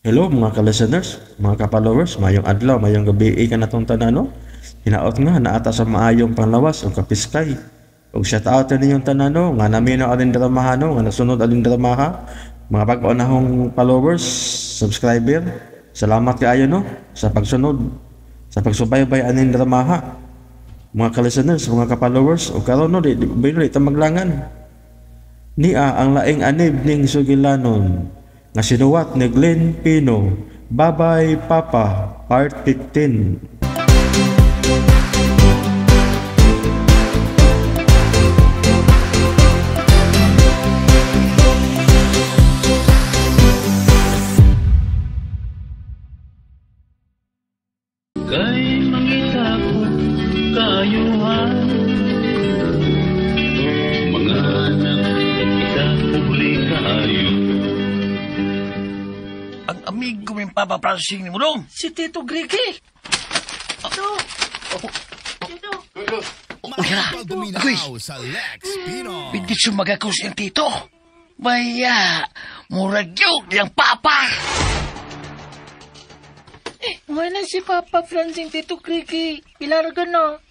Hello mga ka-listeners, mga ka-followers, mayong adlaw, mayong gabi ka na tong tanano. Hinaot nga naata sa maayong panlawas o kapiskay. Og shout out ninyong tanano nga naminaw alin dramahano nga nasunod alin dramaha. Mga bago-anahong followers, subscriber, salamat kaayo no sa pagsunod, sa pagsubaybay anin dramaha. Mga ka-listeners, mga ka-followers, o karon no di ta maglangan. Nia ang laing anib ning sugilanon nga sinuwat ni Glenn Pino, Babay Papa, Part 15. Kay mangita ko kaayuhan, mga anak kita huli kaayo. Ang amigo may papaprasing ni mo dong. Si Tito Grigi. Tito! Tito! Uy, hala. Agoy. Sa Lex Pino. Hindi sumagakos yung Tito. Maya, murag yung yang papa. Wala si Papa Francing, Tito Grigi. Pilarga na.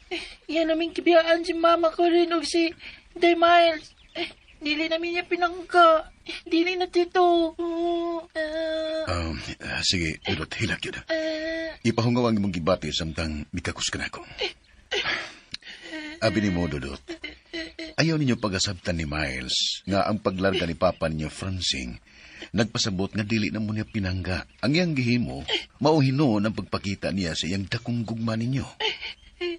Yan naming kibiyaan si Mama ko rin o si Day Miles. Dili namin niya pinangka. Dili na, Tito. Sige, udot, hilak yun. Ipahungaw ang imong gibati samtang mikakus ka na ako. Abi ni mo, Dudot. Ayaw ninyo pagasabtan ni Miles nga ang paglarga ni Papa ninyo, Francing, nagpasabot nga dili na mo niya pinangga. Ang iyang gihimo, mauhinon ang pagpakita niya sa iyang dakong gugma ninyo.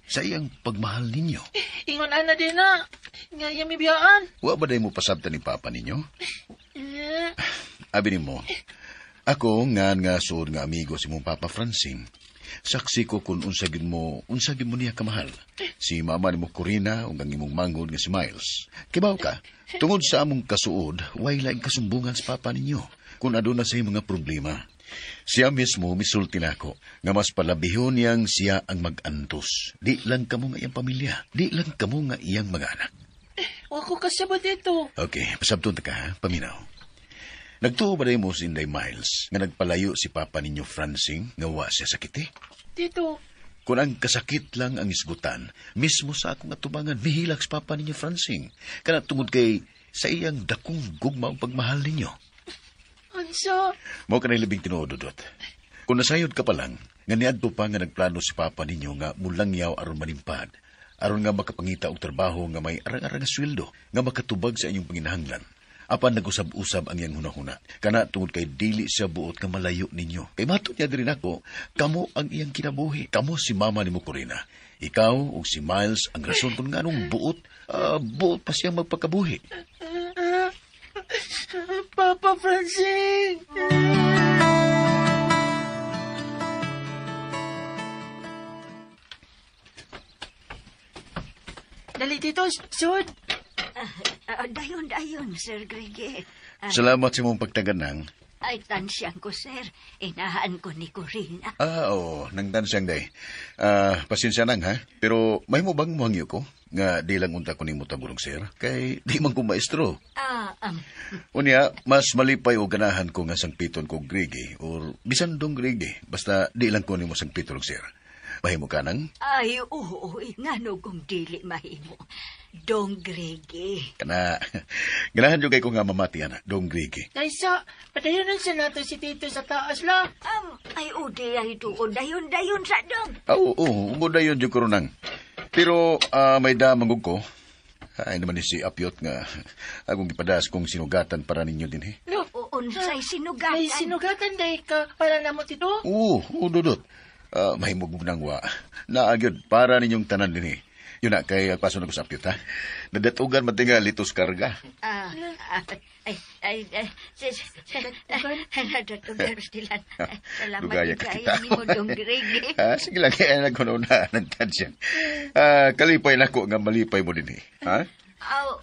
Sa iyang pagmahal ninyo. Ingon ana din na. Nga yami biyaan. Wa ba day mo pasabtan ni Papa ninyo? Abi ni mo, ako nga suod nga amigo si mong Papa Francine. Saksi ko kung unsagin mo niya kamahal. Si mama ni mo Corina ug ang imong manggod nga si Miles. Kibaw ka, tungod sa among kasuod, way laing kasumbungan sa Papa ninyo kung aduna sa mga problema. Siya mismo misulti nako nga mas palabihon niyang siya ang mag-antos. Di lang kamo nga iyang pamilya, di lang kamo nga iyang mga anak. Wako kasabot dito. Okay, pasabton ta ka, ha? Paminaw. Nagtuo ba mo si Inday Miles nga nagpalayo si Papa ninyo Francing nga wa siya sakiti? Tito. Kung ang kasakit lang ang isgutan, mismo sa akong atubangan, mihilak si Papa ninyo Francing. Kana tungod kay sa iyang dakong gugma ang pagmahal ninyo. Ansa? Mao ka na libing tinuododot. Kung nasayod ka pa lang, nga niadto pa nga nagplano si Papa ninyo nga mulangyaw aron manimpad, aron nga makapangita og trabaho nga may arang-arang nga sweldo, nga makatubag sa inyong panginahanglan. Apan nag-usab-usab ang iyang hunahuna. Kana tungod kay dili siya buot nga malayo ninyo. Kay matud niya din ako, kamo ang iyang kinabuhi. Kamo si mama ni mo Corina. Ikaw o si Miles ang rason kung nganong buot pa siya magpakabuhi. Papa Francine! Dali dito, sud. Dayon, Sir Grege. Salamat sa mong pagtaganang. Ay, tansyan ko, sir. Inahaan ko ni Corina. Oo, nang tansang day. Pasensya nang ha, pero may mo bang muhangyo ko? Nga di lang unta ko ni mo tabulong, sir. Kay di man ko maestro. Unya, mas malipay o ganahan ko nga sangpiton ko Grege, or bisan dong Grege, basta di lang ko ni mo sangpiton, sir. Mahimo ka nang? Ay, oo, ngano kung dili mahimo. Dong Grege. Kana, ganahan yung kay ko nga mamati, ana, dong Grege. Kaysa, padayonan siya nato si Tito sa taas la. Ay, udi, ay doon, dayon sa dong. Oo, umuda yun yung kurunang. Pero, may damang ko. Ay naman ni si Apyot nga, akong ipadas kong sinugatan para ninyo din, eh. No, Unsay sinugatan. may sinugatan day ka para namo Tito. Oo, Dudot. Mahimog mo nang wa. Naagyod, para ninyong tanan din, eh. Yun na, kay paso na ko sa Apyot, ha? Nadatugan matinga litos karga. Nadatugan sila. Salamat Lugaya ka kita. ni mo, Dong Grege. Sige lang, kaya nagkunaw na ng tansyan. Kalipay na ko nga malipay mo din, eh. Ha?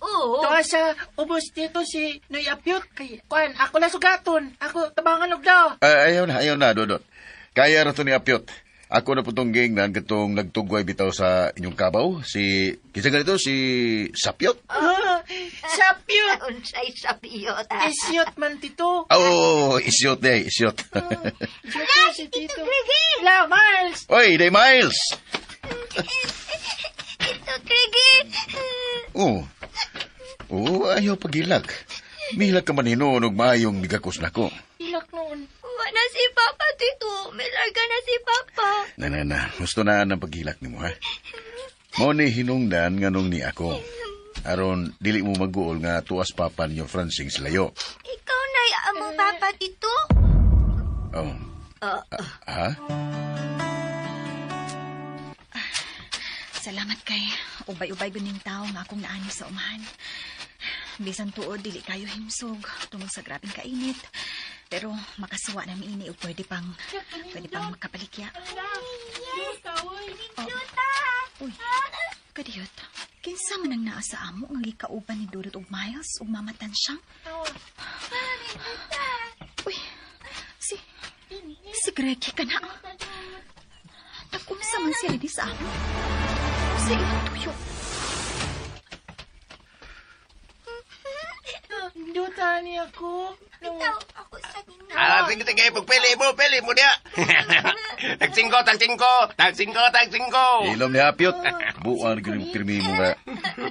Oo. Tuwa sa ubos dito si Noy Apyot. Kay, kuan, ako la sugaton. Ako tabangan og daw. Ayaw na, Dudot. Kaya rato ni Apyot. Ako na po tong gingnan katong nagtugway bitaw sa inyong kabaw. Kinsa ganito? Si Sapyot? Sapyot! Unsay sapiyot. Isyot man, Tito. Oh, isyot day, isyot. Isyot si Tito. La, Miles! Oy, day Miles! Tito Krigi. Ayaw pagilag. Milag ka man hinuon og maayong migakos nako. Ilak noon. Wala si Papa, Tito. May larga na si Papa. Na. Gusto na ang pagilak nimo ha. Mao ni hinungdan nganong ni ako. Aron dili mo maguol nga tuas papa ninyo Francing silayo. Ikaw na amo Papa, Tito. Oh. Ha? Salamat kay ubay-ubay guning tao nga akong naani sa umahan. Bisan tuod dili kayo himsog tungod sa grabing kainit. Pero makasuwa na miini o pwede pang makapalikya. Uy, kadiyot. Kinsa man ang naa sa amo nga gikauban ni Dudut og Miles ug mamatan siyang? Uy, si Greggy ka na. Nakumsa man siya di sa amo. Sa iyong tuyo. Duta ni ako. Ikaw, ako sa nina. Sige, pili mo niya. Tagsingko. Ilom ni Apyot. Buwan gyud pirmi mo nga.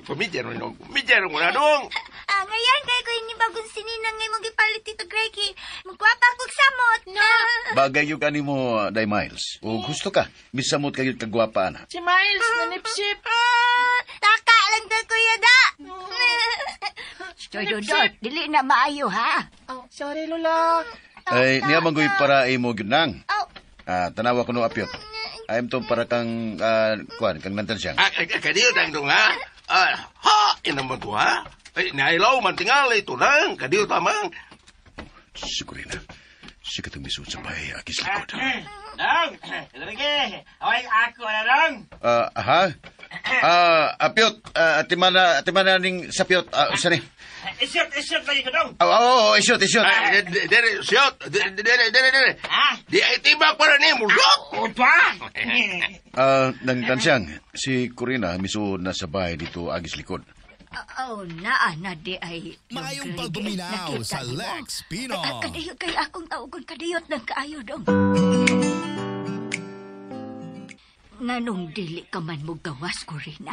Pumidyan mo na dong. Ngayon kay ko ini bagong sininang ngay mong gipalit Tito Greggy. Magwapa kog samot. No. Bagay yung kanimo, Day Miles. O gusto ka, misamot kayo kagwapa na. Si Miles, nanipsip. Taka lang ka, Kuya Da. Choy Dudut, dili na maayo, ha? Oh, sorry, Lola. Ay, niya manggoy para imo gyud nang. Oh. Tanawa ko no Apyot. Ayam to para kang kang nantan siya. Kadiyo tang dong ha. Inaman to ha. Nailaw man tingali ito lang. Kadiyo tamang. Siguro na. Siya katong misut sa bahay, agis likod. Dong, lagi. Away ako na dong. Ha? Apyot, timana ning sapyot. Isa ni. Isyot lagi ko dong. Isyot. Dere, siyot. Dere. Di ay tibak para ni mulok. Upa. Nang tansiyang, si Corina misud na sa bahay dito, agis likod. Na di ay... Mayong pagbuminaw sa Lex Pinol. Kadiyot kay akong taugon, kadiyot ng kaayo dong. Nanong dili ka man mo gawas, Corina?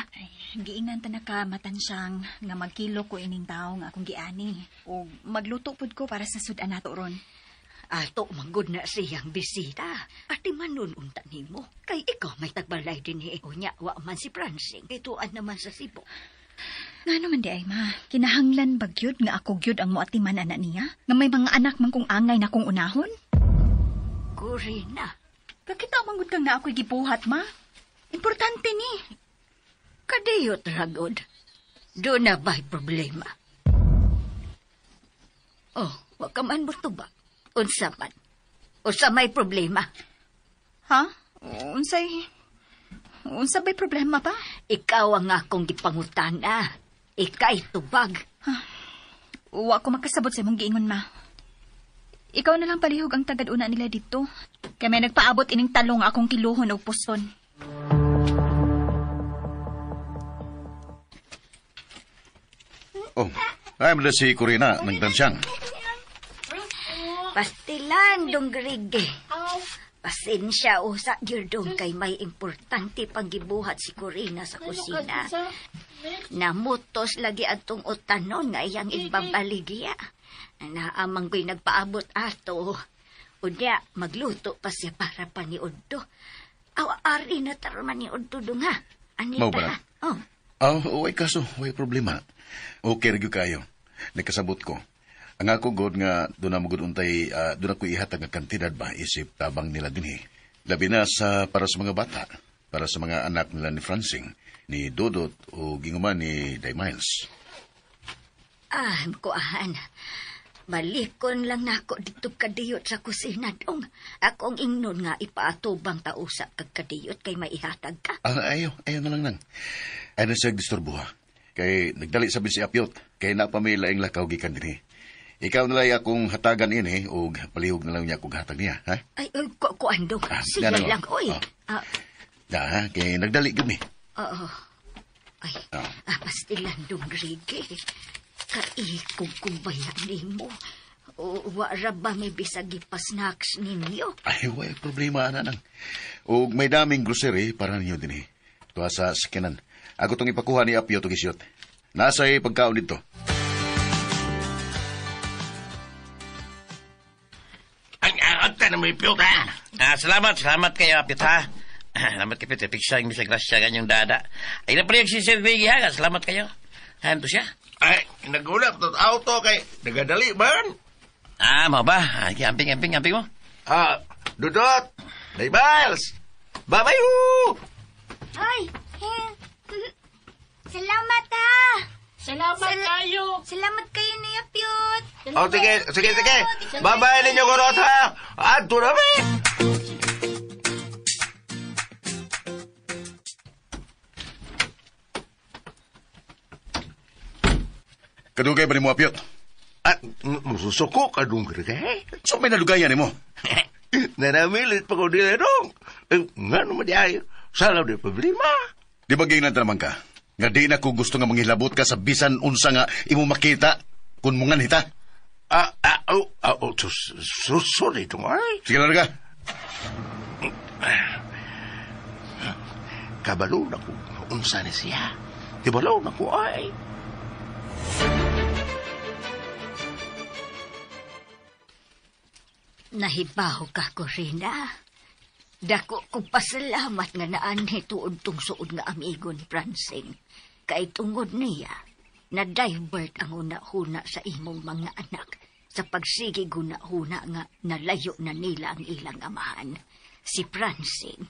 Giingnan ta na ka matansiyang nga magkilo ko ining tao nga akong giani. O magluto pud ko para sa sudan nato ron. Ato manggod na siyang bisita. Ati manon unta nimo. Kay ikaw may tagbalay din ni Ikonya. Wa man si Francing. Ituan naman sa Cebu. Nga naman di ay ma, kinahanglan bagyod nga ako gyud ang muatiman ana niya? Nga may mga anak man kong angay na kong unahon? Corina. Bakit manggod kang na ako'y gibuhat, ma? Importante ni. Kadiyot ragod. Doon na ba'y problema? Wag ka man mo ba? Unsa man? Unsa may problema? Ha? Unsa ba'y problema pa? Ikaw ang akong gipangutana. Ika'y tubag. Wa ko makasabot sa imong giingon, ma. Ikaw na lang palihog ang tagad-una nila dito. Kaya may nagpaabot ining talong akong kiluhon o puston. Ay mo si Corina, nang tansiyang. Pastilan, dong Grige. Pasensya usa gyud kay may importante pang gibuhat si Corina sa kusina. Namutos lagi atong utanon nga iyang ibabaligya. Naamang ko'y nagpaabot ato. Unya, magluto pa siya para pa ni Uddo. Aw-ari na taruman ni Uddo dong ha. Anita. Mau ba? Way kaso, way problema. Okay, regyo kayo. Nagkasabot ko. Ang ako god nga doon na magod untay, doon ako ihatag nga kantidad ba isip tabang nila din Labi na para sa mga bata, para sa mga anak nila ni Francing, ni Dudut o ginguman ni Day Miles. Kuahan. Balikon lang nako dito kadiyot sa kusina dong. Akong ingnon nga ipaatubang tausa kag kadiyot kay maihatag ka. Ayaw na lang nang. Ay na siya disturbo ha. Kay nagdali sabi si Apyot, kay napamilaing lakaw gikan din Ikaw nalay akong hatagan ini o palihog na lang niya akong hatag niya, ha? Ay, kuan dong. Sige ganun, lang, oy. oh. Ha, kaya nagdali gumi. Oo. Ay, pastilan dong, Grigi. Kaikog kong bayanin mo. O, wara ba may bisagi pa snacks ninyo? Ay, way problema na nang. O may daming grocery para ninyo din eh. Tuwa sa sakinan. Ako tong ipakuha ni Apio to gisyot. Nasa'y pagkaon dito. Ang na may piyot, ha? Salamat kayo, Apit, ha? Salamat kayo, Pit. Piksa yung misag rasya ganyang dada. Ay, napaliyag si Sir Grigi, ha? Salamat kayo. Hanto siya. Ay, nagulap to auto kay nagadali man. Mau ba? Ay, amping mo. Dudot, Day Miles, babayu! Ay, salamat ha. Salamat kayo. Salamat kayo ni Apyot. Sige. Babay ninyo kurot, ha? Adto na mi! Kadugay ba ni mo, Apio? At mususuko ka dong Grigi. So may nalugayan ni mo? Nanamilit pa ko nila dong. Nga naman di ay, salaw di problema. Di ba gaynan naman ka? Nga di na ko gusto nga manghilabot ka sa bisan unsa nga imo makita kung mungan hita. Sorry dong ay. Sige na ka. Kabalo na ko, unsa ni siya. Tibalaw na ko ay. Nahibaw ka, Corina. Dako ko pasalamat nga naanhi tuod tong suod nga amigo ni Francing. Kay tungod niya, na-divert ang una-huna sa imong mga anak sa pagsigi guna-huna nga nalayo na nila ang ilang amahan, si Francing.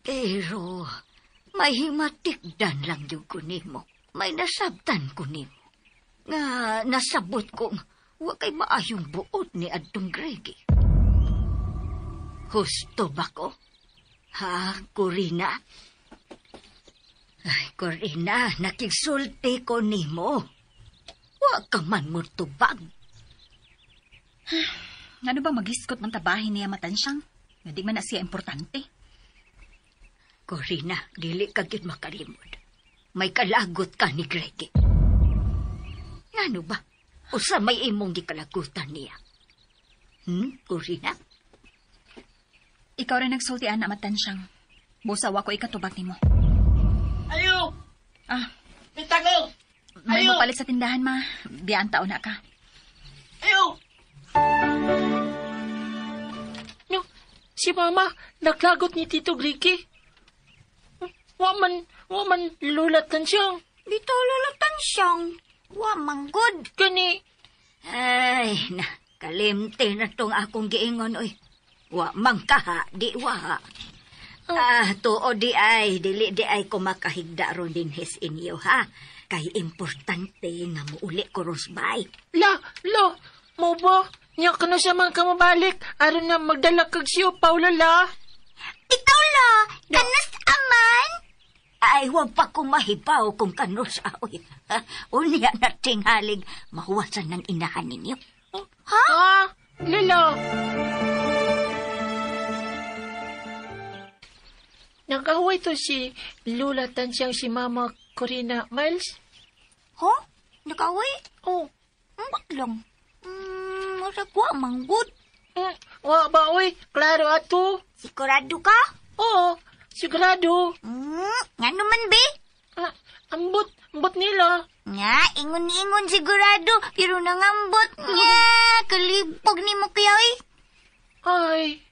Pero, may himatikdan lang yung kunimo. May nasabtan kunimo. Nga nasabot kong wa kay maayong buod ni Adtong Gregi. Husto ba ko? Ha, Corina? Ay, Corina, nakigsulti ko nimo. Wa ka man mo tubag. Ano ba magiskot man tabahin niya matansyang? Nga di man na siya importante. Corina, dili ka gid makalimod. May kalagot ka ni Gregi. Ano ba? Usa may imong gikalagutan niya? Corina? Ikaw rin nagsultian na matansyang. Busawa ko ikatubag ni mo. Ayo! Pitagol! May mapalit sa tindahan, ma. Biyaan tao na ka. Ayo! No, si Mama, naglagot ni Tito Grigi. Waman lulatan siyang. Dito lulatan siyang. Wa manggod. Gani. Ay, kalimte na tong akong giingon, oy. Wa mangkaha, di wa. Tuo di ay, dili di ay ko makahigda ron din his inyo, ha? Kay importante nga muuli ko rosbay. La, mo ba? Nya ka na siya man ka mabalik. Aron na magdala kag siyo, Paula, la. Ikaw, la, kanos aman? Ay, huwag pa kong mahibaw kung kanos aoy. Unya na tinghalig, mahuwasan ng inahan ninyo. Ha? Lila. Nag-away to si Lula Tansiyang si Mama Corina Miles. Ho? Nag-away? Oh. Bak lang. Murag wa manggod. Wa ba, oy? Klaro ato. Sigurado ka? Oo, sigurado. Nga naman, be? Ambot nila. Nga, ingon-ingon sigurado. Pero nangambot niya. Kalibog ni mo kaya, oy. Ay,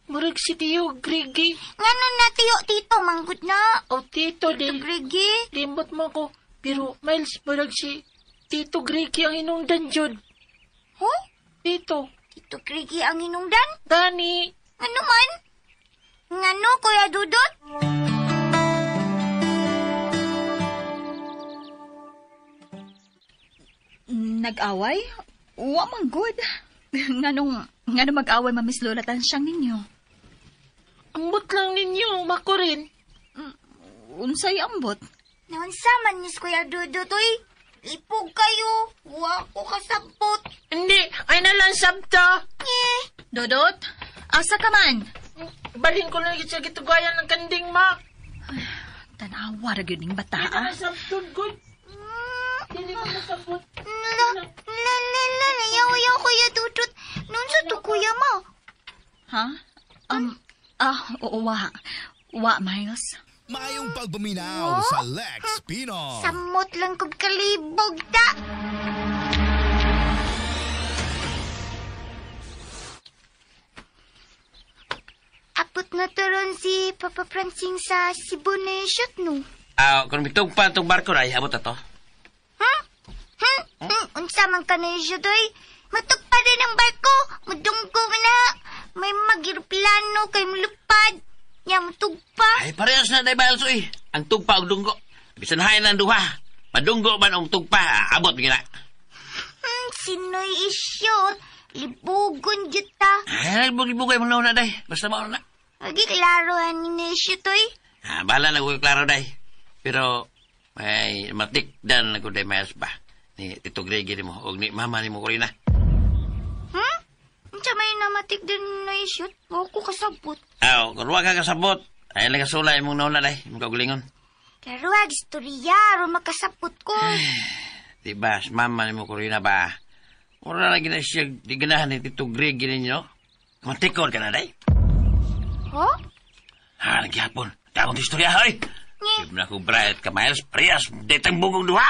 Murag si Tio Grigi. Nga nun na, Tito, manggod na. O, Tito, Grigi. Limot mo ko. Pero, Miles, murag si Tito Grigi ang hinungdan, Jod. Huh? Tito Grigi ang hinungdan? Gani. Ano man? Ngano, Kuya Dudot? Nag-away? Wa man good. Nganong mag-away Miss Lola Tansyang ninyo? Ambot lang ninyo, makurin. Unsay ambot? Naunsa man, Miss Kuya Dudot, oy. Ipog kayo. Wa ko kasabot. Hindi, ay nalang sabta. Dodot, asa ka man? Balhin ko na sa gitugayan ng kanding, ma. Tanawa ra gyud ning bata. Hindi ka nasabtod, good. Hindi ka nasabot. Yaw, kuya Dudut. Nun sa to, kuya mo. Ha? Oo, wa, Miles. Mayong pagpaminaw sa Lex Pinon. Samot lang kong kalibog ta. Apot na taron si Papa Francing sa Cebu na shoot, no? Kung bitog pa itong barko na, abot na to. Unsa man ka na siya, doy? Matok pa rin ang barko. Mudunggo mo na. May magiroplano kay mulupad. Nya mutugpa. Ay, parehas na day Miles, uy. Ang tugpa o dunggo. Bisan hayan ang duha. Madunggo man ang tugpa, abot gina. Sinoy isyo. Libugon juta. Ay, libog-libog ay mga na day. Basta mauna na. Lagi klaro ani na isyo, toy. Bahala na ko klaro day. Pero, ay, matikdan na ko day Miles ba. Ni Tito Greggy mo, o ni mama ni mo ko rin na. Unsa may namatik din na isyo? Wa ko kasabot. Kung huwag ka kasabot, ay lang kasulay mong nauna day. Mong kagulingon. Pero wag istorya, ro makasabot ko. Diba, mama ni mo ko rin na ba? Wala lagi na siya, di ganahan ni Tito Greggy ninyo. Kumantikor ka na day. Ho? Nagyapon. Takong istorya, hoy. Sige na ko, Brian, ka Miles, parehas, detang bugong duha.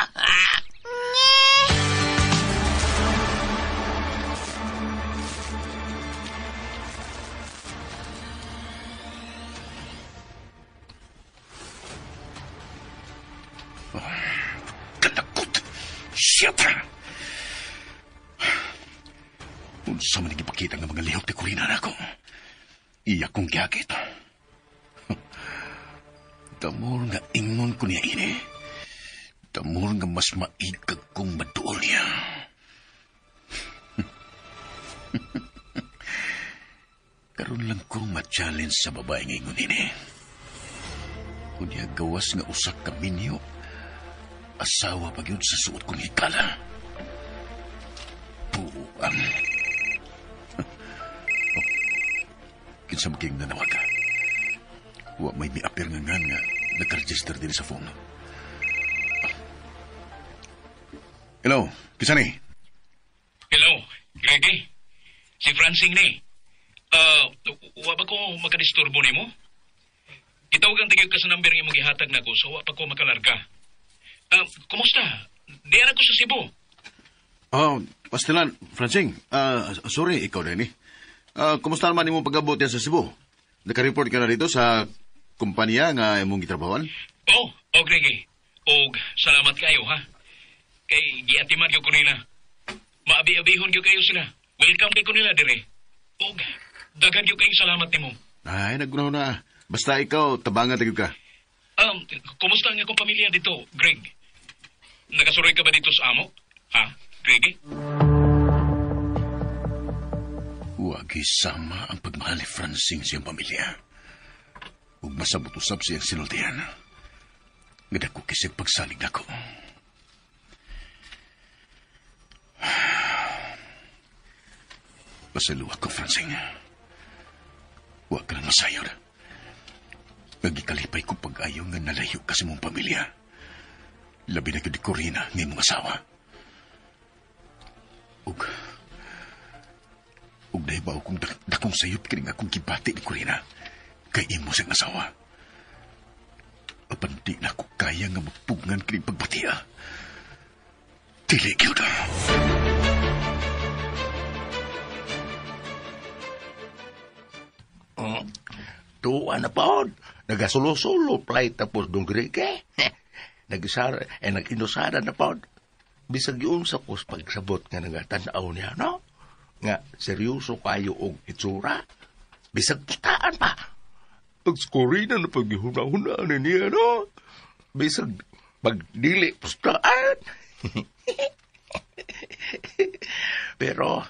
Katakot! Shit! Unsa man ipakita ng mga lihok ni Corina na ako. Iya kong giyakit. Damor nga ingon ko niya ini. Damor nga mas maigag kong maduol niya. Karoon lang kong ma-challenge sa babae nga ingon ini. Kung niya gawas nga usak ka minyo, asawa pa yun sa suot kong hikala. Puang. Kinsa maging nanawag ka. Wa may miapir nga nag-register din sa phone. Hello, kinsa ni? Hello, Greggy. Si Francing ni. Wa ba ko makadisturbo ni mo? Itawag ang tigil ka sa number nga magihatag na ko, so wa pa ko makalarga. Kumusta? Diyan ako sa Cebu. Pastilan, Francing. Sorry, ikaw din eh. Kumusta naman imong pag-abot yan sa Cebu? Naka-report ka na dito sa kumpanya nga imong gitrabahoan? Greggy. Salamat kayo, ha? Kay giatiman ko nila. Maabi-abihon kayo sila. Welcome kay ko nila, dire. Dagan kayo salamat nimo. Ay, naggunaw na. Basta ikaw, tabangan tagib ka. Kumusta ang akong pamilya dito, Greg? Nakasuroy ka ba dito sa amo? Ha, Greggy? Huwag isama ang pagmahal ni Francing sa iyong pamilya. Huwag masabot-usap siyang sinultihan. Ngada ko kisig pagsalig na ko. Pasaluwa ko, Francing. Huwag ka lang masayod. Nagikalipay ko pag-ayaw nga nalayo ka sa mong pamilya. Labi na yun ni Corina, ng mong asawa. Ug nahibaw kong dakong sayop kining akong gibati ni Corina kay imo siyang asawa. Apan di na ako kaya nga mapugngan kining pagbatia. Dili gyud. Tuwa na po. Nagasulo-sulo flight tapos dong Grege. Nag-inusara na po. Bisag yun sa kus pagsabot nga nagatanaw niya, no? Nga, seryoso kayo og itsura. Bisag putaan pa. Pag-scory na pag-ihuna-hunaan niya, no? Bisag pagdili pustaan. Pero,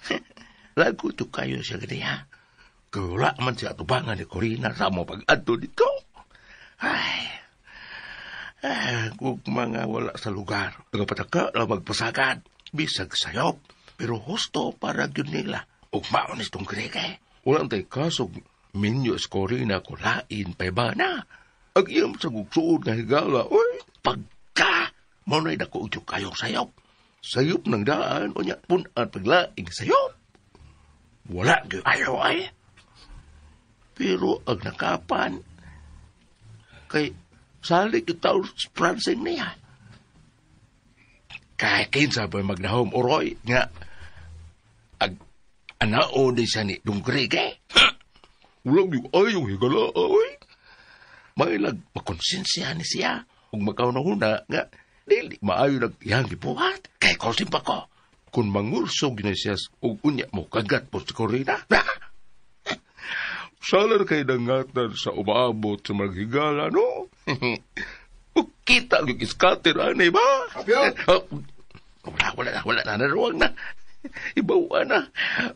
lago ito kayo siya ganyan. Kaya man siya atubangan ni Corina sa mo pag-adto dito. Kung mga wala sa lugar, nagapataka na magpasagad, bisag sayop, pero husto para yun nila. Ug maonis tong Grege. Walang tay kasog, minyo skori na kulain pa ba na. Agyam sa gugsuod nga higala, oy, pagka, manay na ko udyok kayong sayop. Sayop ng daan, o niya, pun at paglaing sayop. Wala gyud ayaw ay. Pero ang nakapan, kay salik yung tao Francing niya. Kaya kinsa ba magnahom uroy nga anao din siya ni Dungrige. Walang yung ayaw higala, oy. May magkonsensya ni siya. Kung magkaunahuna nga, dili maayo naghihang gibuhat. Kaya kausin pa ko. Kung mangursog na siya o unya mo kagat po sa Corina. Salar kay dangatan sa umaabot sa maghigala, no? Kita yung iskater, anay ba? Wala na, naruwag na. Ibawa na.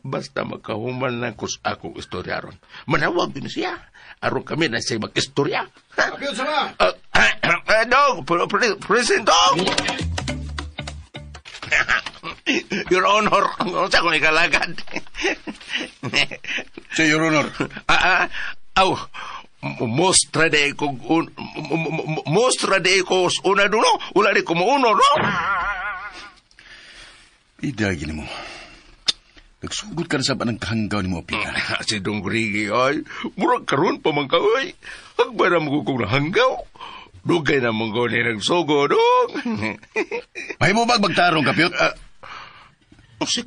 Basta magkahuman lang kus akong istorya ron. Manawag din siya. Aron kami na siya mag-istorya. Kapil sama! Dong, present, Dong! Your Honor, sa akong ikalagad. Sa Your Honor. Mostra de ko una duno, wala di ko mauno, no? Idagin mo. Nagsugod ka na sa banang kahanggaw ni mo, Pika. Si Dungrigi, ay, murag karon pa man ka, ay. Hagbara mo kong nahanggaw. Dugay na mong gawin nagsugo, dong. May mo magtarong, Kapyot? Si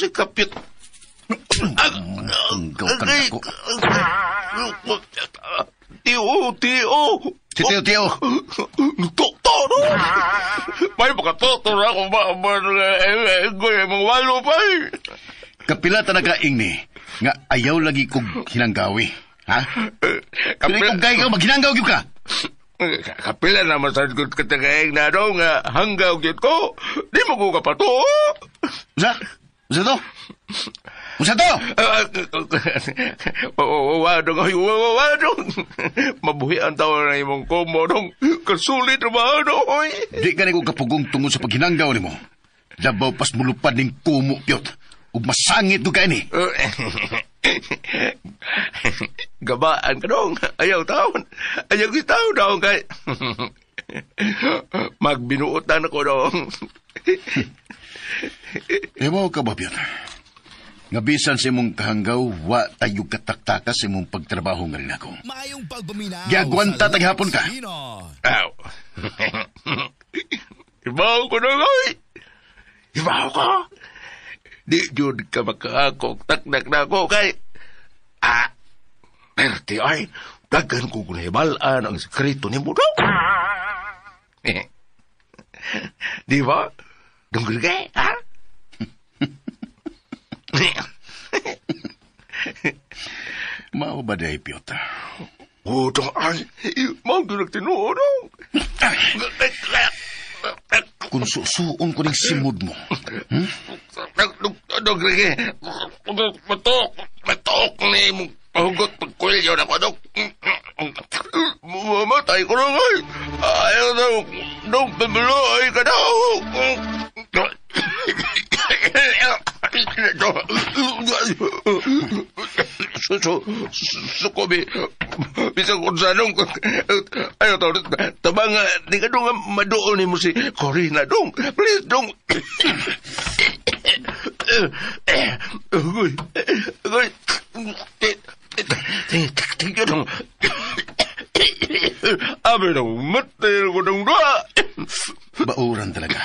Kapyot. Hanggaw ka na ako. Tio. Si Tio. Toto, no? May pakatoto na ako ba? Goy, mga walo pa, eh. Kapila tanagaing ni, nga ayaw lagi kong hinanggawi. Ha? Kapila kong gaya ka, maghinanggaw gyud ka. Kapila na masagod ka tagaing na daw nga hanggaw gyud ko. Di mo ko kapato. Usa to? Wadong. Mabuhi ang tao na imong komodong. Kasulit na ba, oy? Di ka na ko kapugong tungod sa paghinanggaw ni mo. Labaw pas mulupad ning kumo, Pyot. Ug masangit do ka ni. Gabaan ka dong. Ayaw taon. Ayaw gitaw daw kay. Magbinuotan ako dong. Ewa ka ba, Pyot? Nga bisan sa imong kahanggaw, wa tayo kataktakas sa imong pagtrabaho nga rin ako. Mayong pagpaminaw. Gagwanta taghapon ka. Aw. Ibaw ko na ngay. Ibaw ko. Di jud ka makaakok, taknak na ako kay... Perti ay, dagan ko kunahibalaan ang sekreto ni mo daw. Di ba? Dungrige, ha? Mao ba day, Pyot? Ito ay, mao doon nagtinuo daw. Kung susuon ko ng simod mo. Dungrige, matok ni mong pahugot pagkulyo na ko, Dok. Mamatay ko na ngay. Ayaw daw, Dok, pamuloy ka daw. Sukobi, bisa kung sanong, ayaw daw, tabang, di ka dong madoon mo si Corina, dong. Please, dong. Agoy, tingnan dong. Abi daw, matay ko dong doa. Bauran talaga.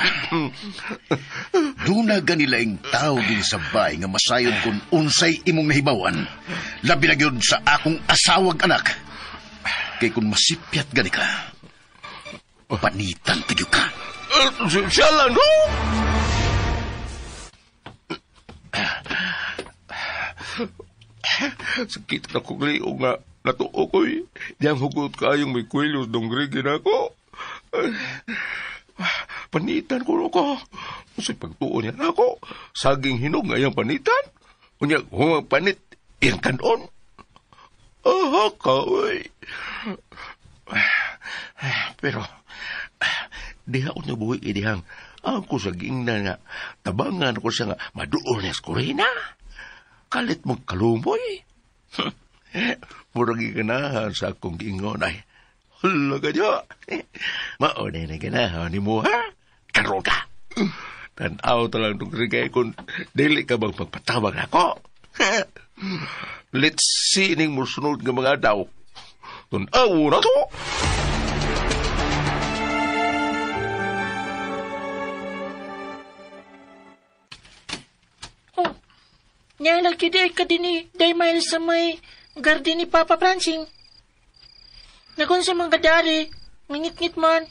Duna ganilaing tao din sa bay nga masayod kung unsay imong nahibawan. Labi na yun sa akong asawag anak. Kay kung masipyat gani ka, panitan tayo ka. Siya lang, no? Sakit na kong liyo nga natuo ko'y. Diyang hugot kayong may kwelyo Dungrige na ako. Panitan ko ko. Kasi pagtuon niya na ako. Saging hinog ngayang panitan. Unya, humang panit, iyang kanon. Aha ka, uy. Pero, diha ko nabuhi idihang. Ako sa giingnan nga, tabangan ko siya nga, maduol niya sa Corina. Kalit mong kalumoy. Murag ganahan sa akong giingon ay, hala ka niyo. Maunay na ganahan ni mo, ha? Karoon ka. Tanaw talang itong rigay kung dili ka bang magpatawag ako. Let's see ning musunod nga mga daw. Tanaw na to. Nya lagi day ka din ni Daymile sa may garden ni Papa Francing. Nakon sa mga dari, ngingit-ngit man.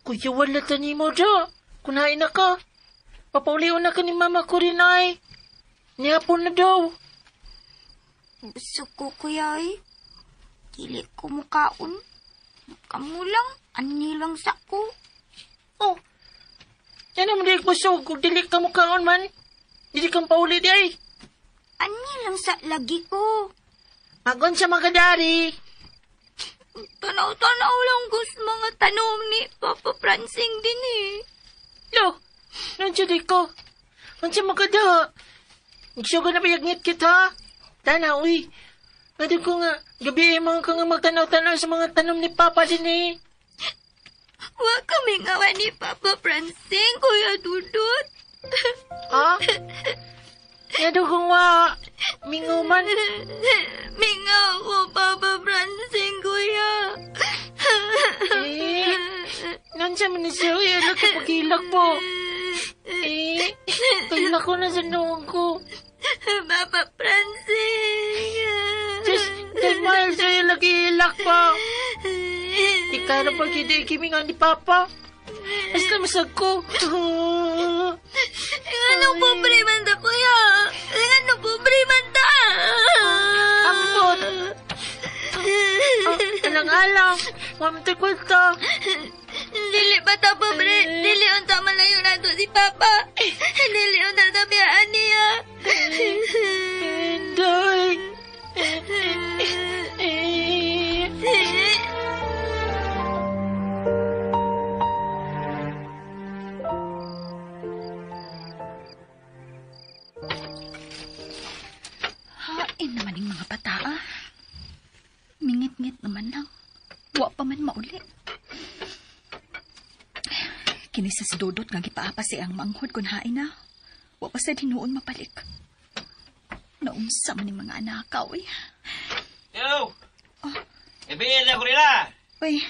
Kuya wala tani mo da, kunain na ka. Papauliw na ka ni Mama ko rin ay. Nihapon na daw. Busog ko, kuya ay. Dili ko mukaon. Kamu lang, ani lang sa ko. Oh, yan naman di busog kung dili ka mukaon man. Dili kang pauli di ay. Ani lang sa lagi ko. Agon sa mga dari. Tanaw-tanaw lang gus mga tanong ni Papa Francing din eh. Lo, nandiyo di ko. Nandiyo maganda. Nagsuga na payagngit kita. Tanaw, uy. Ngado ko nga, gabi mga ka nga magtanaw-tanaw sa mga tanong ni Papa din eh. Huwag kami ngawa ni Papa Francing, Kuya Dudut. Ha? Ngado ko nga, minguman. Mingaw ko, Papa Francing, Kuya. Nandiyo man ni siya, uy. Ano ka pag-ilak po? Kailan ko na sa noong ko. Papa Francing. Sis, Daymile sa'yo lagi ilak pa. Di ka na pag-hindi kimingan ni Papa. Basta masag ko. Anong pobre man da, Kuya? Anong pobre man da? Ambot. Alang-alang. Mamatay kwenta. Dili ba ta pobre? Dili unta malayo na to si Papa. Dili unta tabiyaan niya. Inday. Hain naman yung mga bata, ah. Mingit-ngit naman lang. Wa pa man mauli. Kinisa si Dodot nga gipaapa si ang manghod kung hain na. Wa pa sa dinuon mapalik. Naunsa man yung mga anakaw, eh. Yo! Ibihin na ko nila! Uy,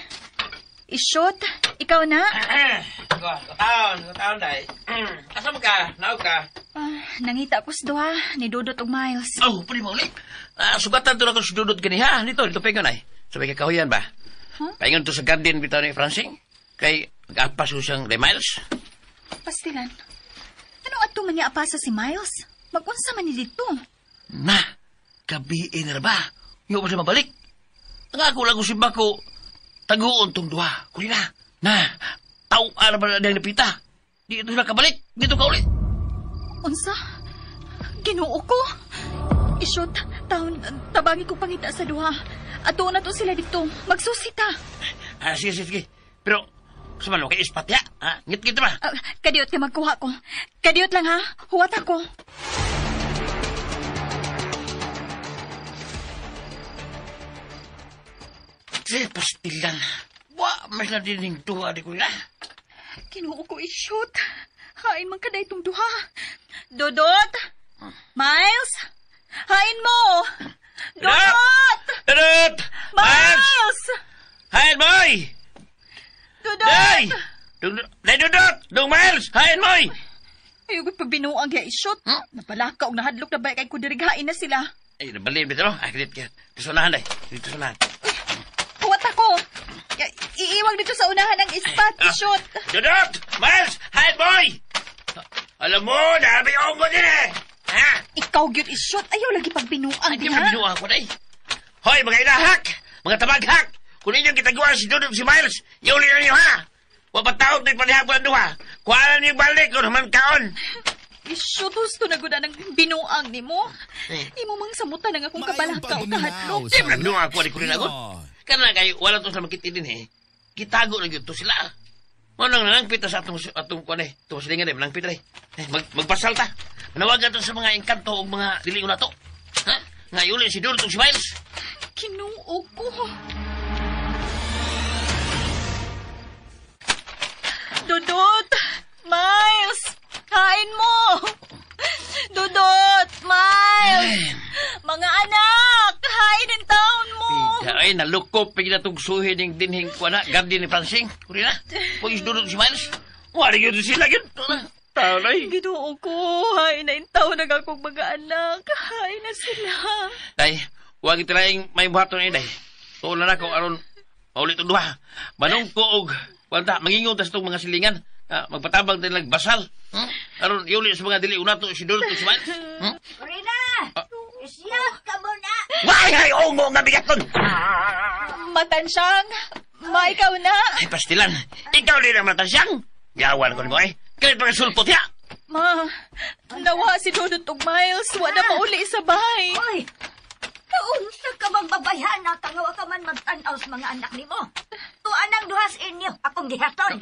Ishot, ikaw na? Kutaon, day. Asa mo ka? Naog ka? Nangita ko sa duha ni Dodot ug Miles. Oh, pwede mo ulit. Sugatan to na ko si Dudot gani ha. Dito pengon ay. Sabay ka kahuyan ba? Huh? Paingon to sa garden bitaw ni Francing. Kay mag-apas ko siyang Miles. Pastilan, ano ato man niya apasa si Miles? Mag-unsa man ni dito? Na, gabiin na ba? Yung pa siya mabalik. Ang ako lang si Bako, taguon tong duha. Kulina, na, tau-ara ba na napita? Dito na kabalik, dito ka ulit. Unsa? Ginoo ko? Ishot, taon, tabagi ko pangita sa duha. Ato na to sila dito, magsusita. Sige. Pero, sumano kay ispat ya? Ngit-ngit ba? Kadiyot ka magkuha ko. Kadiyot lang ha, huwat ako. Sige, pastilan. Mas na dining duha di ko na. Ginoo ko, Ishot. Hain man ka na itong duha. Dodot! Miles! Hain mo! Dodot! Dodot! Miles! Hain, boy! Dodot! Day! Dodot! Dong Miles! Hain, boy! Ayugod pa binuang kaya Ishot. Napalakaw na hadlok na ba kay kudirighain na sila. Ay, nabalim dito, no? Kilit. Tusunahan, day. Dito sunahan. Huwat ako. Iiwag dito sa unahan ng ispat, Ishot. Dodot! Miles! Hain, boy! Alam mo, dami ako mo din eh! Ha? Ikaw, gyud Ishot. Ayaw lagi pag binuang, di di ha? Ay, binuang ko, day. Hoy, mga inahak! Mga tabaghak! Kung inyong kitagawa si Dodot si Miles, iuli na niyo, ha? Wapataog na ipanihak ko ng duha. Kuha niyo balik kung naman kaon. Ishot, gusto na guna ng binuang ni mo. Imo mang samutan ng akong kabalakaw kahadlok. Di ba binuang ko, di ko rin agot? Kana kayo, wala to sa makiti din, eh. Kitago na yun to sila. Manang nangpita sa atong kuan eh. Itong silingan eh, manangpita eh. Magpasal ta. Manawagan ta sa mga engkanto o mga dili na to. Ha? Ngayon si Dudot o si Miles. Kinuog ko. Dudot! Miles! Kain mo! Dudot! Miles! Mga anak! Kain ang taon mo! Ay, nalukop. Pagkatugsuhin ng dinhing kuan na. Gardi ni Francing. Kuri na. Kung is Dudot si Miles. Wari yun sila yun. Tanay. Ginoo ko. Hain na yung taon na akong mga anak. Hain na sila. Day, huwag itiraing may buhaton eh, day. Tuon na ko aron maulit ang duha. Manong ko og wanta, mangingon tas itong mga silingan. Magpatabang din nagbasal. Aron iuli sa mga dili unato si Dudot o si Miles. Corina! Isiyak ka muna! Why ay ongo nga bigaton? Matansyang! Ma, ikaw na! Ay, pastilan. Ikaw din ang matasyang. Yawan ko ni mo ay. Kahit mga sulpot ya. Ma, nawa si Dudot og Miles. Wala mauli sa bahay. Oy! Kaunsa ka bang babayhana ka nga wa ka man magtanaw sa mga anak nimo? Tuan ang duhas inyo akong gihaton.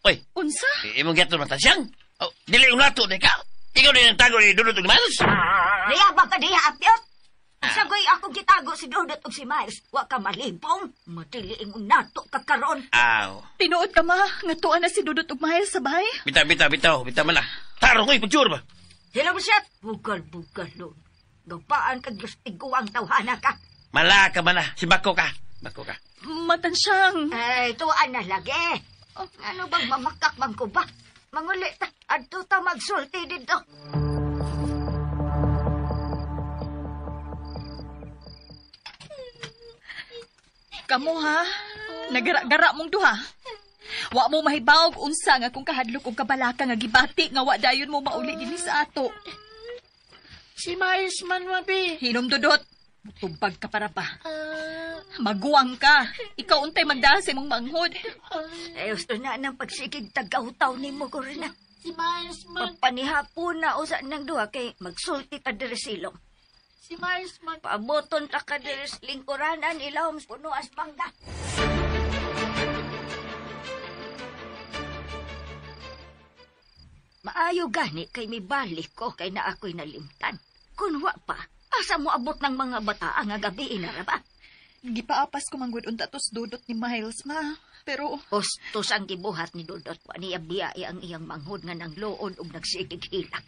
Oy. Unsa? Imong gato matasyang. Dili unato di ka. Ikaw din ang tago ni Dudot og Miles. Niyabang ka diha, apyot. Sagoy akong gitago si Dudot og si Miles. Wa ka malibong. Matiliing unato ka karon. Aw. Tinuod ka, ma. Nga tuan na si Dudot og Miles sa bahay. Bitaw man na. Tarong ko'y pagtsura ba? Hello, Busyat. Bugal lon. Gapaan ka gustiguang tawhana ka. Mala ka man na. Si Bako ka. Matansyang. Ay, tuan na lagi. Ano bang mamakak man ko ba? Manguli ta. Adto ta magsulti dito. Kamu ha? Nagara-gara mong duha. Wa mo mahibawog unsa nga kung kahadlok og kabalaka nga gibati nga wa dayon mo mauli dinhi sa ato. Si Miles man, mabi. Hinom Dudot. Tubag ka para pa. Maguwang ka. Ikaw untay magdahas imong manghod. Ay, gusto na ng pagsigig tagaw-taw ni mo, Corina. Si Miles man. Papanihapon na usa ng duha kay magsulti ta diri silong. Si Miles man. Paaboton ta ka diri sa lingkuranan ilawom sa puno as bangga. Maayo gani kay may balik ko kay na ako'y nalimtan. Kung wa pa, asa mo abot ng mga bata nga gabi inara ba? Gipaapas ko manggod unta tos Dudot ni Miles, ma. Pero Hustos ang gibuhat ni Dudot wa niya biyai ang iyang manghod nga nang lood ug nagsigig hilak.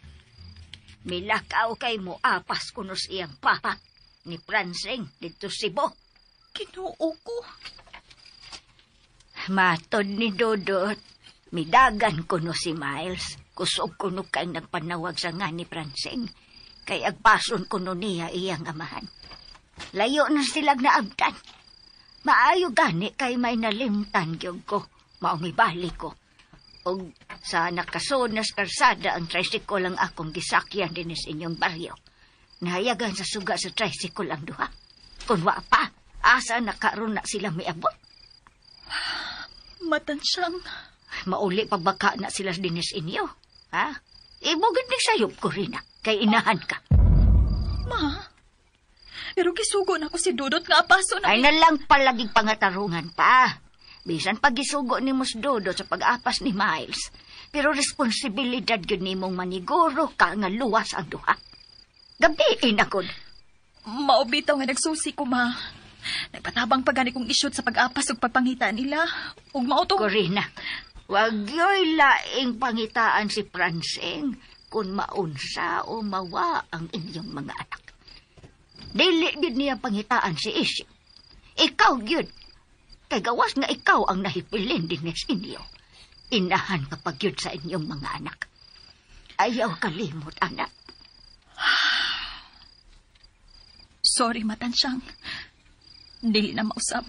Milakaw kay mo apas kuno sa iyang papa ni Francing dito Cebu. Kinuo ko. Matod ni Dudot, midagan kuno si Miles. Kusog kuno kay nagpanawag sa nga ni Francing. Kay agpason kuno niya iyang amahan. Layo na silag na abdan. Maayo gani kay may nalimtan gyud ko. Maong ibalik ko. Og sa nakasunas karsada ang tricycle lang akong gisakyan din sa inyong baryo. Nahayagan sa suga sa tricycle ang duha. Kung wa pa, asa nakaroon na sila may abot. Matansyang. Mauli pa baka na sila din sa inyo. Ha? Ibugid ni sayop ko rin kay inahan ka. Ma, pero gisugo na ko si Dudot nga apaso na... Ay na lang palaging pangatarungan pa. Bisan pagisugo ni Mus Dudot sa pag-apas ni Miles. Pero responsibilidad yun ni mong maniguro ka nga luwas ang duha. Gabiin ako. Maubitaw nga nagsusi ko, ma. Nagpatabang pagani kong isyot sa pag-apas ug pagpangita nila. Ug mauto... Corina, wag yo'y laing pangitaan si Francing kung maunsa o mawa ang inyong mga anak. Dili gid niya pangitaan si Isi. Ikaw gyud. Kay gawas nga ikaw ang nahipilin din sa inyo. Inahan kapag yun sa inyong mga anak. Ayaw kalimot, anak. Sorry, Matansyang. Dili na mausab.